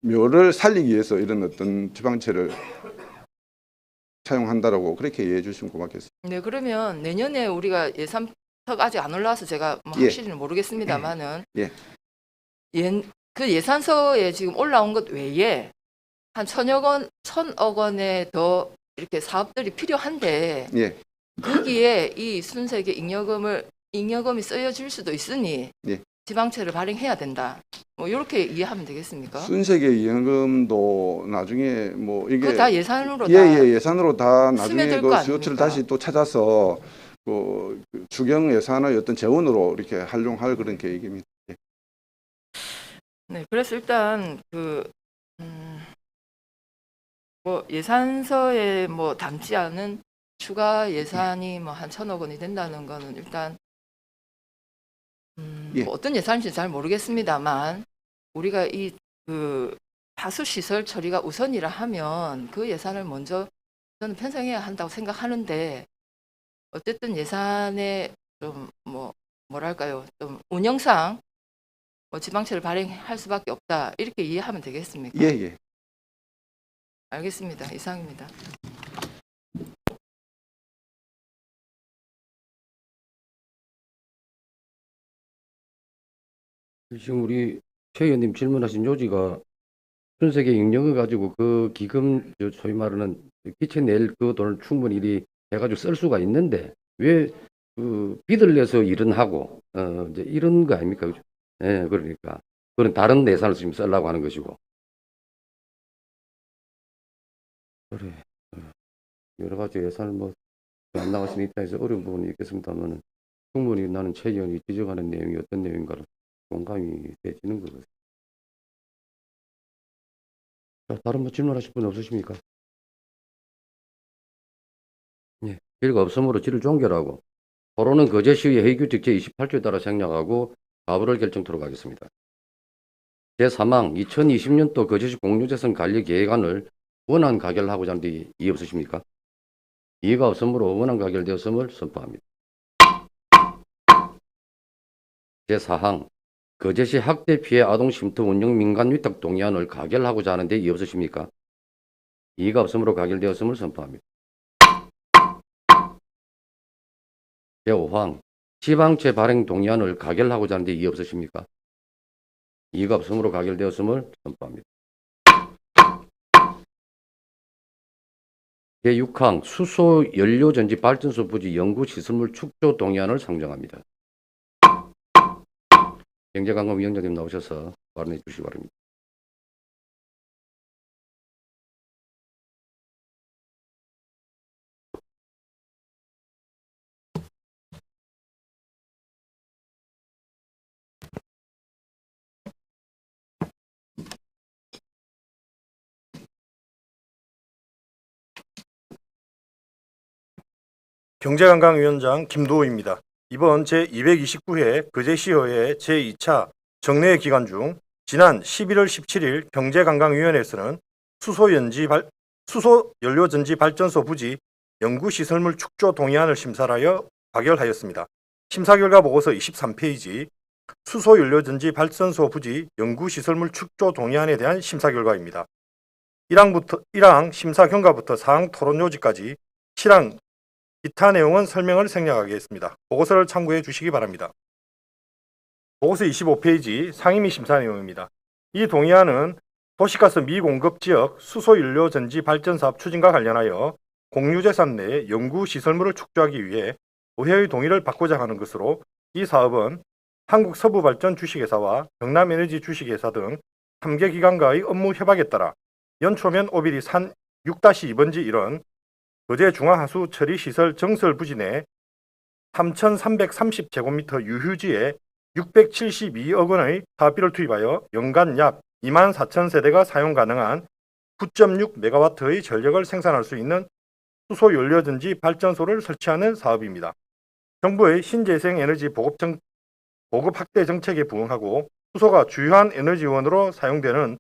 묘를 살리기 위해서 이런 어떤 지방채를 사용한다라고 그렇게 이해해 주시면 고맙겠습니다.
네, 그러면 내년에 우리가 예산턱 아직 안 올라와서 제가 뭐
예.
확실히는 모르겠습니다만은
예.
그 예산서에 지금 올라온 것 외에 한 1,000억 원에 더 이렇게 사업들이 필요한데
예.
거기에 이 순세계 잉여금이 쓰여질 수도 있으니
예.
지방채를 발행해야 된다. 뭐 이렇게 이해하면 되겠습니까?
순세계 이연금도 나중에 뭐 이게
그거 다 예산으로 다
예산으로 다 나중에
스며들
그
거
수요처를
아닙니까?
다시 또 찾아서 그 추경 예산의 어떤 재원으로 이렇게 활용할 그런 계획입니다. 예.
네, 그래서 일단 뭐 예산서에 뭐 담지 않은 추가 예산이 뭐 한 1,000억 원이 된다는 거는 일단
예.
뭐 어떤 예산인지 잘 모르겠습니다만 우리가 이 그 하수 시설 처리가 우선이라 하면 그 예산을 먼저 저는 편성해야 한다고 생각하는데 어쨌든 예산에 좀 뭐랄까요 좀 운영상 뭐 지방채를 발행할 수밖에 없다 이렇게 이해하면 되겠습니까?
예, 예.
알겠습니다. 이상입니다.
지금 우리 최 의원님 질문하신 요지가 순세계 잉여금 가지고 그 기금 소위 말하는 기체 낼 그 돈을 충분히 이리 해가지고 쓸 수가 있는데 왜 그 빚을 내서 일은 하고 이제 이런 거 아닙니까? 그죠? 예, 그러니까 그런 다른 예산을 지금 쓰려고 하는 것이고 그래 여러 가지 예산을 뭐 안 나가신 입장에서 어려운 부분이 있겠습니다만 충분히 나는 최 의원이 지적하는 내용이 어떤 내용인가를 공감이 되지는 것 같습니다. 자, 다른 뭐 질문하실 분 없으십니까? 예, 질의가 없으므로 질을 종결하고 토론은 거제 시의 회의규칙 제28조에 따라 생략하고 가부를 결정토록 하겠습니다. 제3항 2020년도 거제시 공유재산 관리 계획안을 원안 가결하고자 하는데 이의 없으십니까? 이의가 없으므로 원안 가결되었음을 선포합니다. 제4항 거제시 학대 피해 아동 쉼터 운영 민간 위탁 동의안을 가결하고자 하는데 이의 없으십니까? 이의가 없으므로 가결되었음을 선포합니다. 제5항 지방채 발행 동의안을 가결하고자 하는데 이의 없으십니까? 이의가 없으므로 가결되었음을 선포합니다. 제6항 수소 연료전지 발전소 부지 연구시설물 축조 동의안을 상정합니다. 경제관광위원장님 나오셔서 발언해 주시기 바랍니다.
경제관광위원장 김도우입니다. 이번 제229회 거제시의회 제2차 정례 기간 중 지난 11월 17일 경제관광위원회에서는 수소연료전지 발전소 부지 연구시설물 축조 동의안을 심사하여 가결하였습니다. 심사 결과 보고서 23페이지 수소연료전지 발전소 부지 연구시설물 축조 동의안에 대한 심사 결과입니다. 1항 심사 경과부터 4항 토론 요지까지 7항 기타 내용은 설명을 생략하겠습니다. 보고서를 참고해 주시기 바랍니다. 보고서 25페이지 상임위 심사 내용입니다. 이 동의안은 도시가스 미공급 지역 수소연료전지 발전사업 추진과 관련하여 공유재산 내 연구시설물을 축조하기 위해 의회의 동의를 받고자 하는 것으로 이 사업은 한국서부발전 주식회사와 경남에너지 주식회사 등 3개 기관과의 업무 협약에 따라 연초면 오비리 산 6-2번지 1원 거제 중화하수 처리시설 정설 부지 내 3,330제곱미터 유휴지에 672억 원의 사업비를 투입하여 연간 약 24,000세대가 사용 가능한 9.6메가와트의 전력을 생산할 수 있는 수소연료전지 발전소를 설치하는 사업입니다. 정부의 신재생 에너지 보급 확대 정책에 부응하고 수소가 주요한 에너지원으로 사용되는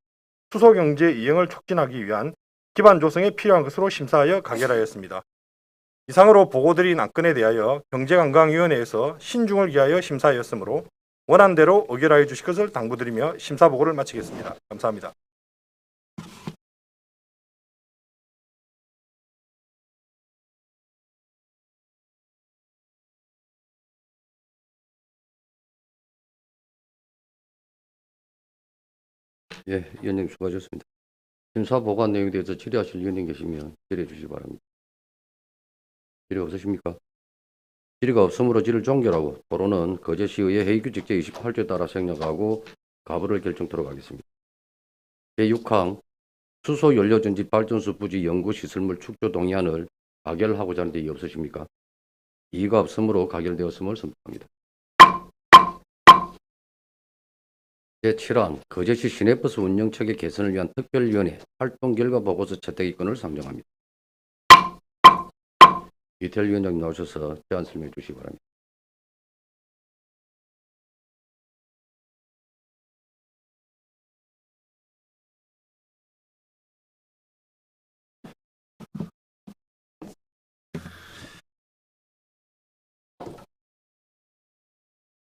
수소경제 이행을 촉진하기 위한 기반 조성에 필요한 것으로 심사하여 가결하였습니다. 이상으로 보고드린 안건에 대하여 경제관광위원회에서 신중을 기하여 심사하였으므로 원안대로 의결하여 주실 것을 당부드리며 심사 보고를 마치겠습니다. 감사합니다.
예, 위원님 수고하셨습니다. 심사 보관 내용에 대해서 질의하실 위원님 계시면 질의해 주시기 바랍니다. 질의 없으십니까? 질의가 없으므로 질을 종결하고 토론은 거제시의회 회의규칙 제28조에 따라 생략하고 가부를 결정토록 하겠습니다. 제6항 수소연료전지 발전소 부지 연구시설물 축조 동의안을 가결하고자 하는 데 없으십니까? 이의가 없으므로 가결되었음을 선포합니다. 제7항 거제시 시내버스 운영체계 개선을 위한 특별위원회 활동 결과 보고서 채택의건을 상정합니다. 이태일 위원장님 나오셔서 제안 설명해 주시기 바랍니다.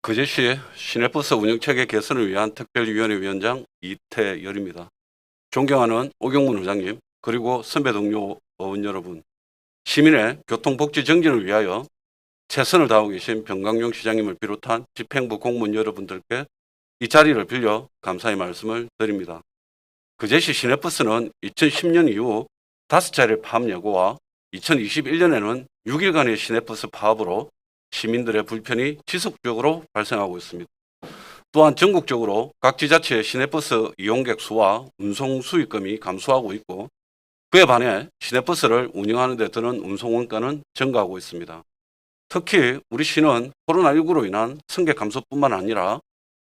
거제시 시내버스 운영체계 개선을 위한 특별위원회 위원장 이태열입니다. 존경하는 오경문 의장님, 그리고 선배 동료 의원 여러분, 시민의 교통복지 정진을 위하여 최선을 다하고 계신 병강용 시장님을 비롯한 집행부 공무원 여러분들께 이 자리를 빌려 감사의 말씀을 드립니다. 거제시 시내버스는 2010년 이후 5차례 파업 예고와 2021년에는 6일간의 시내버스 파업으로 시민들의 불편이 지속적으로 발생하고 있습니다. 또한 전국적으로 각 지자체의 시내버스 이용객 수와 운송 수익금이 감소하고 있고 그에 반해 시내버스를 운영하는 데 드는 운송 원가는 증가하고 있습니다. 특히 우리 시는 코로나19로 인한 승객 감소뿐만 아니라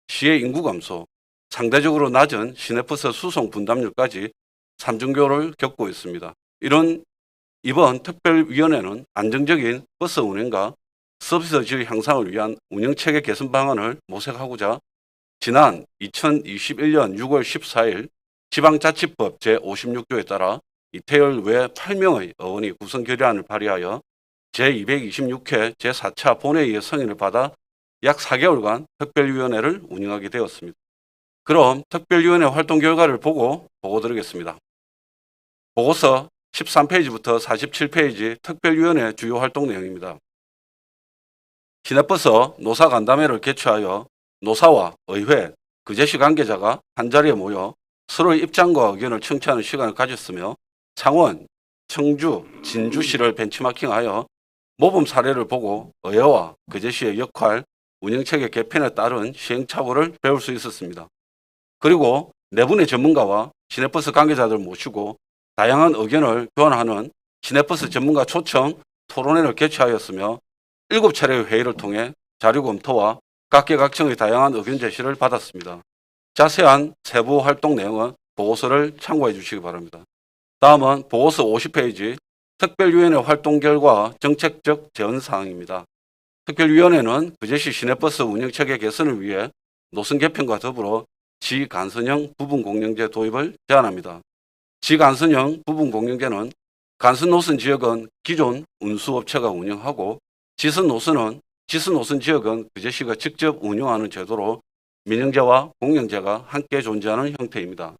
시의 인구 감소, 상대적으로 낮은 시내버스 수송 분담률까지 삼중교를 겪고 있습니다. 이번 특별위원회는 안정적인 버스 운행과 서비스 질 향상을 위한 운영체계 개선 방안을 모색하고자 지난 2021년 6월 14일 지방자치법 제56조에 따라 이태열 외 8명의 의원이 구성 결의안을 발의하여 제226회 제4차 본회의의 승인을 받아 약 4개월간 특별위원회를 운영하게 되었습니다. 그럼 특별위원회 활동 결과를 보고 보고드리겠습니다. 보고서 13페이지부터 47페이지 특별위원회 주요 활동 내용입니다. 시내버스 노사간담회를 개최하여 노사와 의회, 그제시 관계자가 한자리에 모여 서로의 입장과 의견을 청취하는 시간을 가졌으며 창원, 청주, 진주시를 벤치마킹하여 모범 사례를 보고 의회와 그제시의 역할, 운영체계 개편에 따른 시행착오를 배울 수 있었습니다. 그리고 네 분의 전문가와 시내버스 관계자들을 모시고 다양한 의견을 교환하는 시내버스 전문가 초청 토론회를 개최하였으며 7차례의 회의를 통해 자료 검토와 각계각층의 다양한 의견 제시를 받았습니다. 자세한 세부 활동 내용은 보고서를 참고해 주시기 바랍니다. 다음은 보고서 50페이지 특별위원회 활동 결과 정책적 제언 사항입니다. 특별위원회는 그제시 시내버스 운영체계 개선을 위해 노선 개편과 더불어 지간선형 부분공영제 도입을 제안합니다. 지간선형 부분공영제는 간선 노선 지역은 기존 운수업체가 운영하고 지선 노선 지역은 그제시가 직접 운영하는 제도로 민영제와 공영제가 함께 존재하는 형태입니다.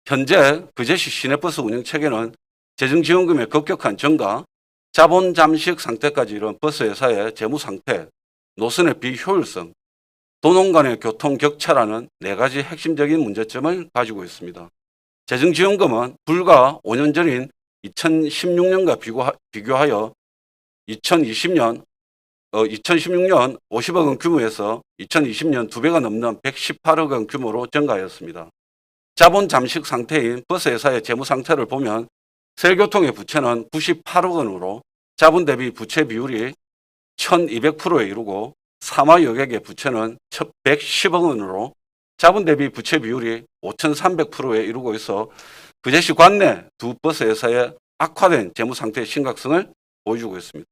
현재 그제시 시내버스 운영체계는 재정지원금의 급격한 증가, 자본 잠식 상태까지 이른 버스회사의 재무 상태, 노선의 비효율성, 도농 간의 교통 격차라는 네 가지 핵심적인 문제점을 가지고 있습니다. 재정지원금은 불과 5년 전인 2016년과 비교하여 2016년 50억 원 규모에서 2020년 2배가 넘는 118억 원 규모로 증가하였습니다. 자본 잠식 상태인 버스회사의 재무 상태를 보면 서울교통의 부채는 98억 원으로 자본 대비 부채 비율이 1200%에 이르고 사마여객의 부채는 110억 원으로 자본 대비 부채 비율이 5300%에 이르고 있어 그제시 관내 두 버스회사의 악화된 재무 상태의 심각성을 보여주고 있습니다.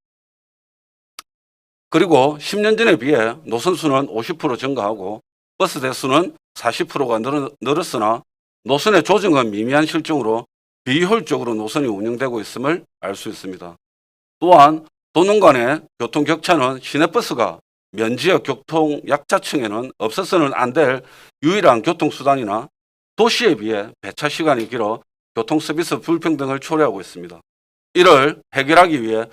그리고 10년 전에 비해 노선 수는 50% 증가하고 버스 대수는 40%가 늘었으나 노선의 조정은 미미한 실정으로 비효율적으로 노선이 운영되고 있음을 알 수 있습니다. 또한 도농 간의 교통 격차는 시내버스가 면지역 교통 약자층에는 없어서는 안 될 유일한 교통수단이나 도시에 비해 배차 시간이 길어 교통 서비스 불평등을 초래하고 있습니다. 이를 해결하기 위해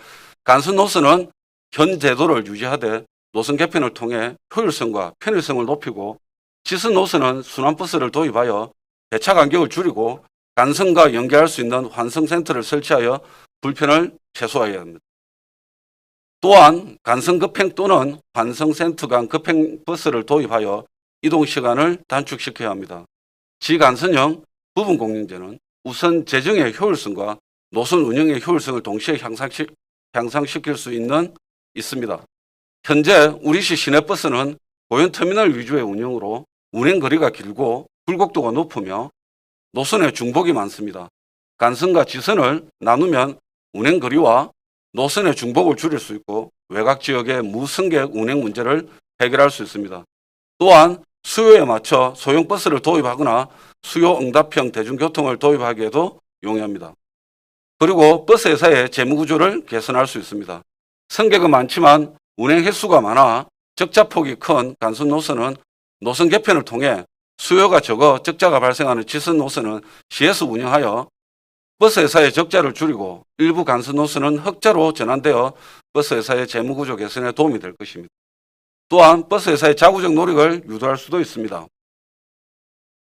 간선 노선은 현 제도를 유지하되 노선 개편을 통해 효율성과 편의성을 높이고 지선 노선은 순환버스를 도입하여 배차 간격을 줄이고 간선과 연계할 수 있는 환승센터를 설치하여 불편을 최소화해야 합니다. 또한 간선 급행 또는 환승센터 간 급행 버스를 도입하여 이동 시간을 단축시켜야 합니다. 지간선형 부분 공영제는 우선 재정의 효율성과 노선 운영의 효율성을 동시에 향상시킬 수 있습니다. 현재 우리시 시내버스는 고연터미널 위주의 운영으로 운행 거리가 길고 굴곡도가 높으며 노선에 중복이 많습니다. 간선과 지선을 나누면 운행 거리와 노선의 중복을 줄일 수 있고 외곽 지역의 무승객 운행 문제를 해결할 수 있습니다. 또한 수요에 맞춰 소형버스를 도입하거나 수요 응답형 대중교통을 도입하기에도 용이합니다. 그리고 버스 회사의 재무구조를 개선할 수 있습니다. 승객은 많지만 운행 횟수가 많아 적자폭이 큰 간선 노선은 노선 개편을 통해 수요가 적어 적자가 발생하는 지선 노선은 시에서 운영하여 버스 회사의 적자를 줄이고 일부 간선 노선은 흑자로 전환되어 버스 회사의 재무구조 개선에 도움이 될 것입니다. 또한 버스 회사의 자구적 노력을 유도할 수도 있습니다.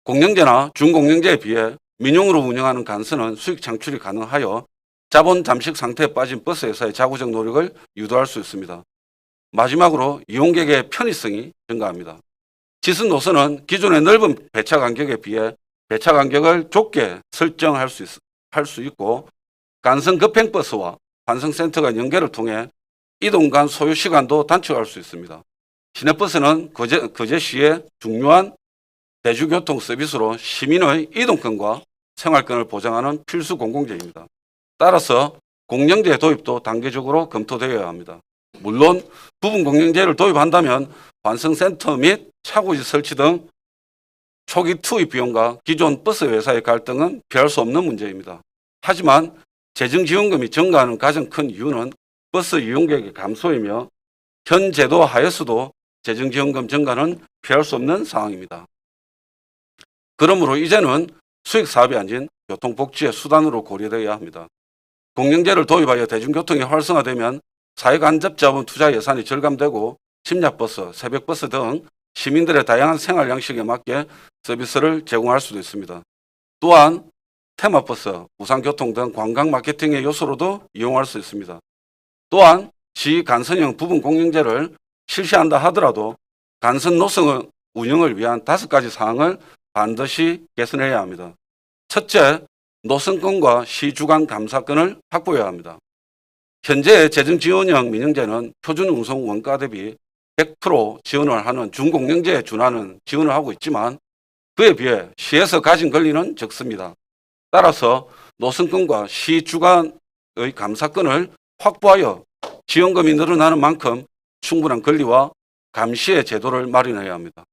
공영제나 준공영제에 비해 민용으로 운영하는 간선은 수익 창출이 가능하여 자본 잠식 상태에 빠진 버스 회사의 자구적 노력을 유도할 수 있습니다. 마지막으로 이용객의 편의성이 증가합니다. 지선 노선은 기존의 넓은 배차 간격에 비해 배차 간격을 좁게 설정할 수 할 수 있고 간선 급행버스와 환승센터 연계를 통해 이동 간 소요 시간도 단축할 수 있습니다. 시내버스는 거제시의 중요한 대중교통 서비스로 시민의 이동권과 생활권을 보장하는 필수 공공재입니다. 따라서 공영제 도입도 단계적으로 검토되어야 합니다. 물론 부분 공영제를 도입한다면 환승센터 및 차고지 설치 등 초기 투입 비용과 기존 버스 회사의 갈등은 피할 수 없는 문제입니다. 하지만 재정지원금이 증가하는 가장 큰 이유는 버스 이용객의 감소이며 현 제도 하에서도 재정지원금 증가는 피할 수 없는 상황입니다. 그러므로 이제는 수익 사업이 아닌 교통복지의 수단으로 고려되어야 합니다. 공영제를 도입하여 대중교통이 활성화되면 사회간접자본 투자 예산이 절감되고 심야버스, 새벽버스 등 시민들의 다양한 생활 양식에 맞게 서비스를 제공할 수도 있습니다. 또한 테마버스, 우상교통 등 관광 마케팅의 요소로도 이용할 수 있습니다. 또한 지간선형 부분 공영제를 실시한다 하더라도 간선 노선 운영을 위한 5가지 사항을 반드시 개선해야 합니다. 첫째, 노선권과 시주간 감사권을 확보해야 합니다. 현재 재정지원형 민영제는 표준 운송 원가 대비 100% 지원을 하는 준공영제에 준하는 지원을 하고 있지만 그에 비해 시에서 가진 권리는 적습니다. 따라서 노선권과 시주간의 감사권을 확보하여 지원금이 늘어나는 만큼 충분한 권리와 감시의 제도를 마련해야 합니다.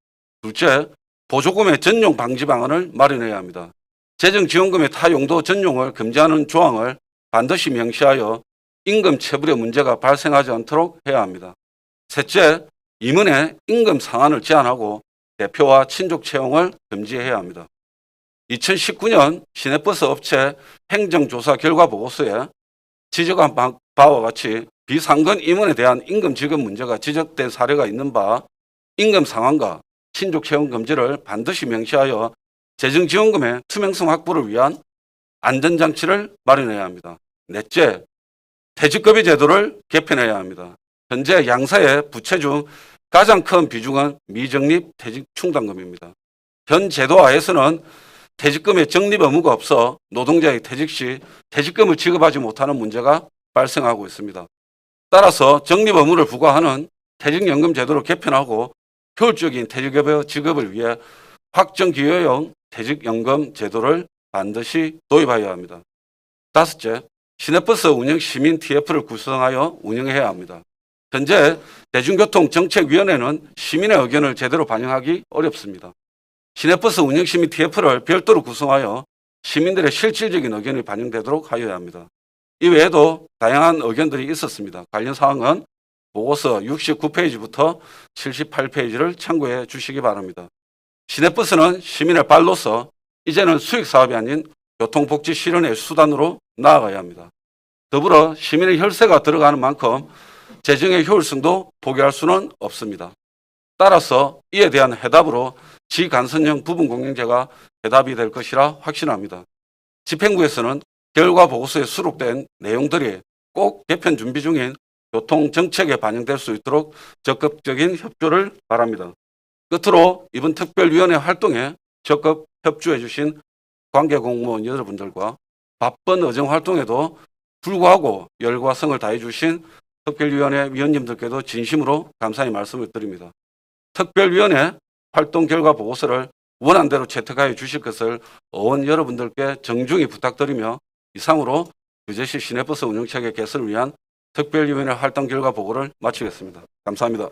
둘째, 보조금의 전용 방지 방안을 마련해야 합니다. 재정지원금의 타용도 전용을 금지하는 조항을 반드시 명시하여 임금 체불의 문제가 발생하지 않도록 해야 합니다. 셋째, 임원의 임금 상한을 제한하고 대표와 친족 채용을 금지해야 합니다. 2019년 시내버스 업체 행정조사 결과 보고서에 지적한 바와 같이 비상근 임원에 대한 임금 지급 문제가 지적된 사례가 있는 바 임금 상한과 친족 채용 금지를 반드시 명시하여 재정지원금의 투명성 확보를 위한 안전장치를 마련해야 합니다. 넷째, 퇴직급여 제도를 개편해야 합니다. 현재 양사의 부채 중 가장 큰 비중은 미적립 퇴직 충당금입니다. 현 제도 하에서는 퇴직금의 적립 의무가 없어 노동자의 퇴직 시 퇴직금을 지급하지 못하는 문제가 발생하고 있습니다. 따라서 적립 의무를 부과하는 퇴직연금 제도를 개편하고 효율적인 퇴직급여 지급을 위해 확정기여형 퇴직연금 제도를 반드시 도입하여야 합니다. 다섯째, 시내버스 운영 시민 TF를 구성하여 운영해야 합니다. 현재 대중교통정책위원회는 시민의 의견을 제대로 반영하기 어렵습니다. 시내버스 운영 시민 TF를 별도로 구성하여 시민들의 실질적인 의견이 반영되도록 하여야 합니다. 이외에도 다양한 의견들이 있었습니다. 관련 사항은 보고서 69페이지부터 78페이지를 참고해 주시기 바랍니다. 시내버스는 시민의 발로서 이제는 수익 사업이 아닌 교통복지 실현의 수단으로 나아가야 합니다. 더불어 시민의 혈세가 들어가는 만큼 재정의 효율성도 포기할 수는 없습니다. 따라서 이에 대한 해답으로 지간선형 부분 공영제가 해답이 될 것이라 확신합니다. 집행부에서는 결과 보고서에 수록된 내용들이 꼭 개편 준비 중인 교통정책에 반영될 수 있도록 적극적인 협조를 바랍니다. 끝으로 이번 특별위원회 활동에 적극 협조해 주신 관계공무원 여러분들과 바쁜 의정 활동에도 불구하고 열과 성을 다해 주신 특별위원회 위원님들께도 진심으로 감사의 말씀을 드립니다. 특별위원회 활동 결과 보고서를 원안대로 채택하여 주실 것을 의원 여러분들께 정중히 부탁드리며 이상으로 거제시 시내버스 운영체계 개선을 위한 특별위원회 활동 결과 보고를 마치겠습니다. 감사합니다.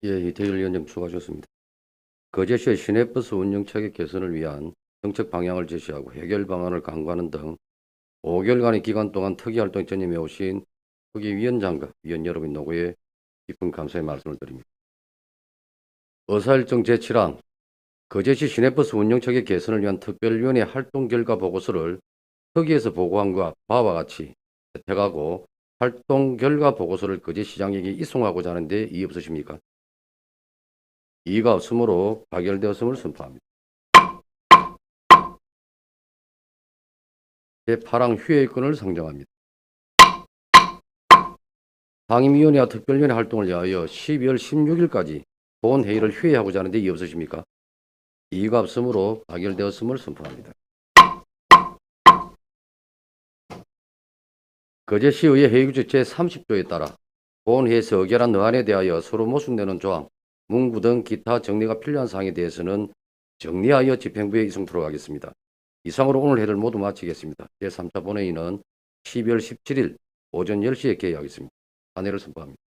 예, 이태일 위원님 수고하셨습니다. 거제시의 시내버스 운영체계 개선을 위한 정책 방향을 제시하고 해결 방안을 강구하는 등 5개월간의 기간 동안 특이활동에 전념해 오신 특위위원장과 위원 여러분 노고에 깊은 감사의 말씀을 드립니다. 의사일정 제7항 거제시 시내버스 운영체계 개선을 위한 특별위원회 활동 결과 보고서를 특위에서 보고한 것과 바와 같이 채택하고 활동 결과 보고서를 거제시장에게 이송하고자 하는데 이의 없으십니까? 이의가 없으므로 가결되었음을 선포합니다. 제8항 휴회권을 상정합니다. 상임위원회와 특별위원회 활동을 위하여 12월 16일까지 본회의를 회의하고자 하는데 이의 없으십니까? 이의가 없으므로 가결되었음을 선포합니다. 거제시의회 회의규칙 제30조에 따라 본회의에서 의결한 의안에 대하여 서로 모순되는 조항, 문구 등 기타 정리가 필요한 사항에 대해서는 정리하여 집행부에 이송토록 하겠습니다. 이상으로 오늘 회의를 모두 마치겠습니다. 제3차 본회의는 12월 17일 오전 10시에 개회하겠습니다. 단회를 선포합니다.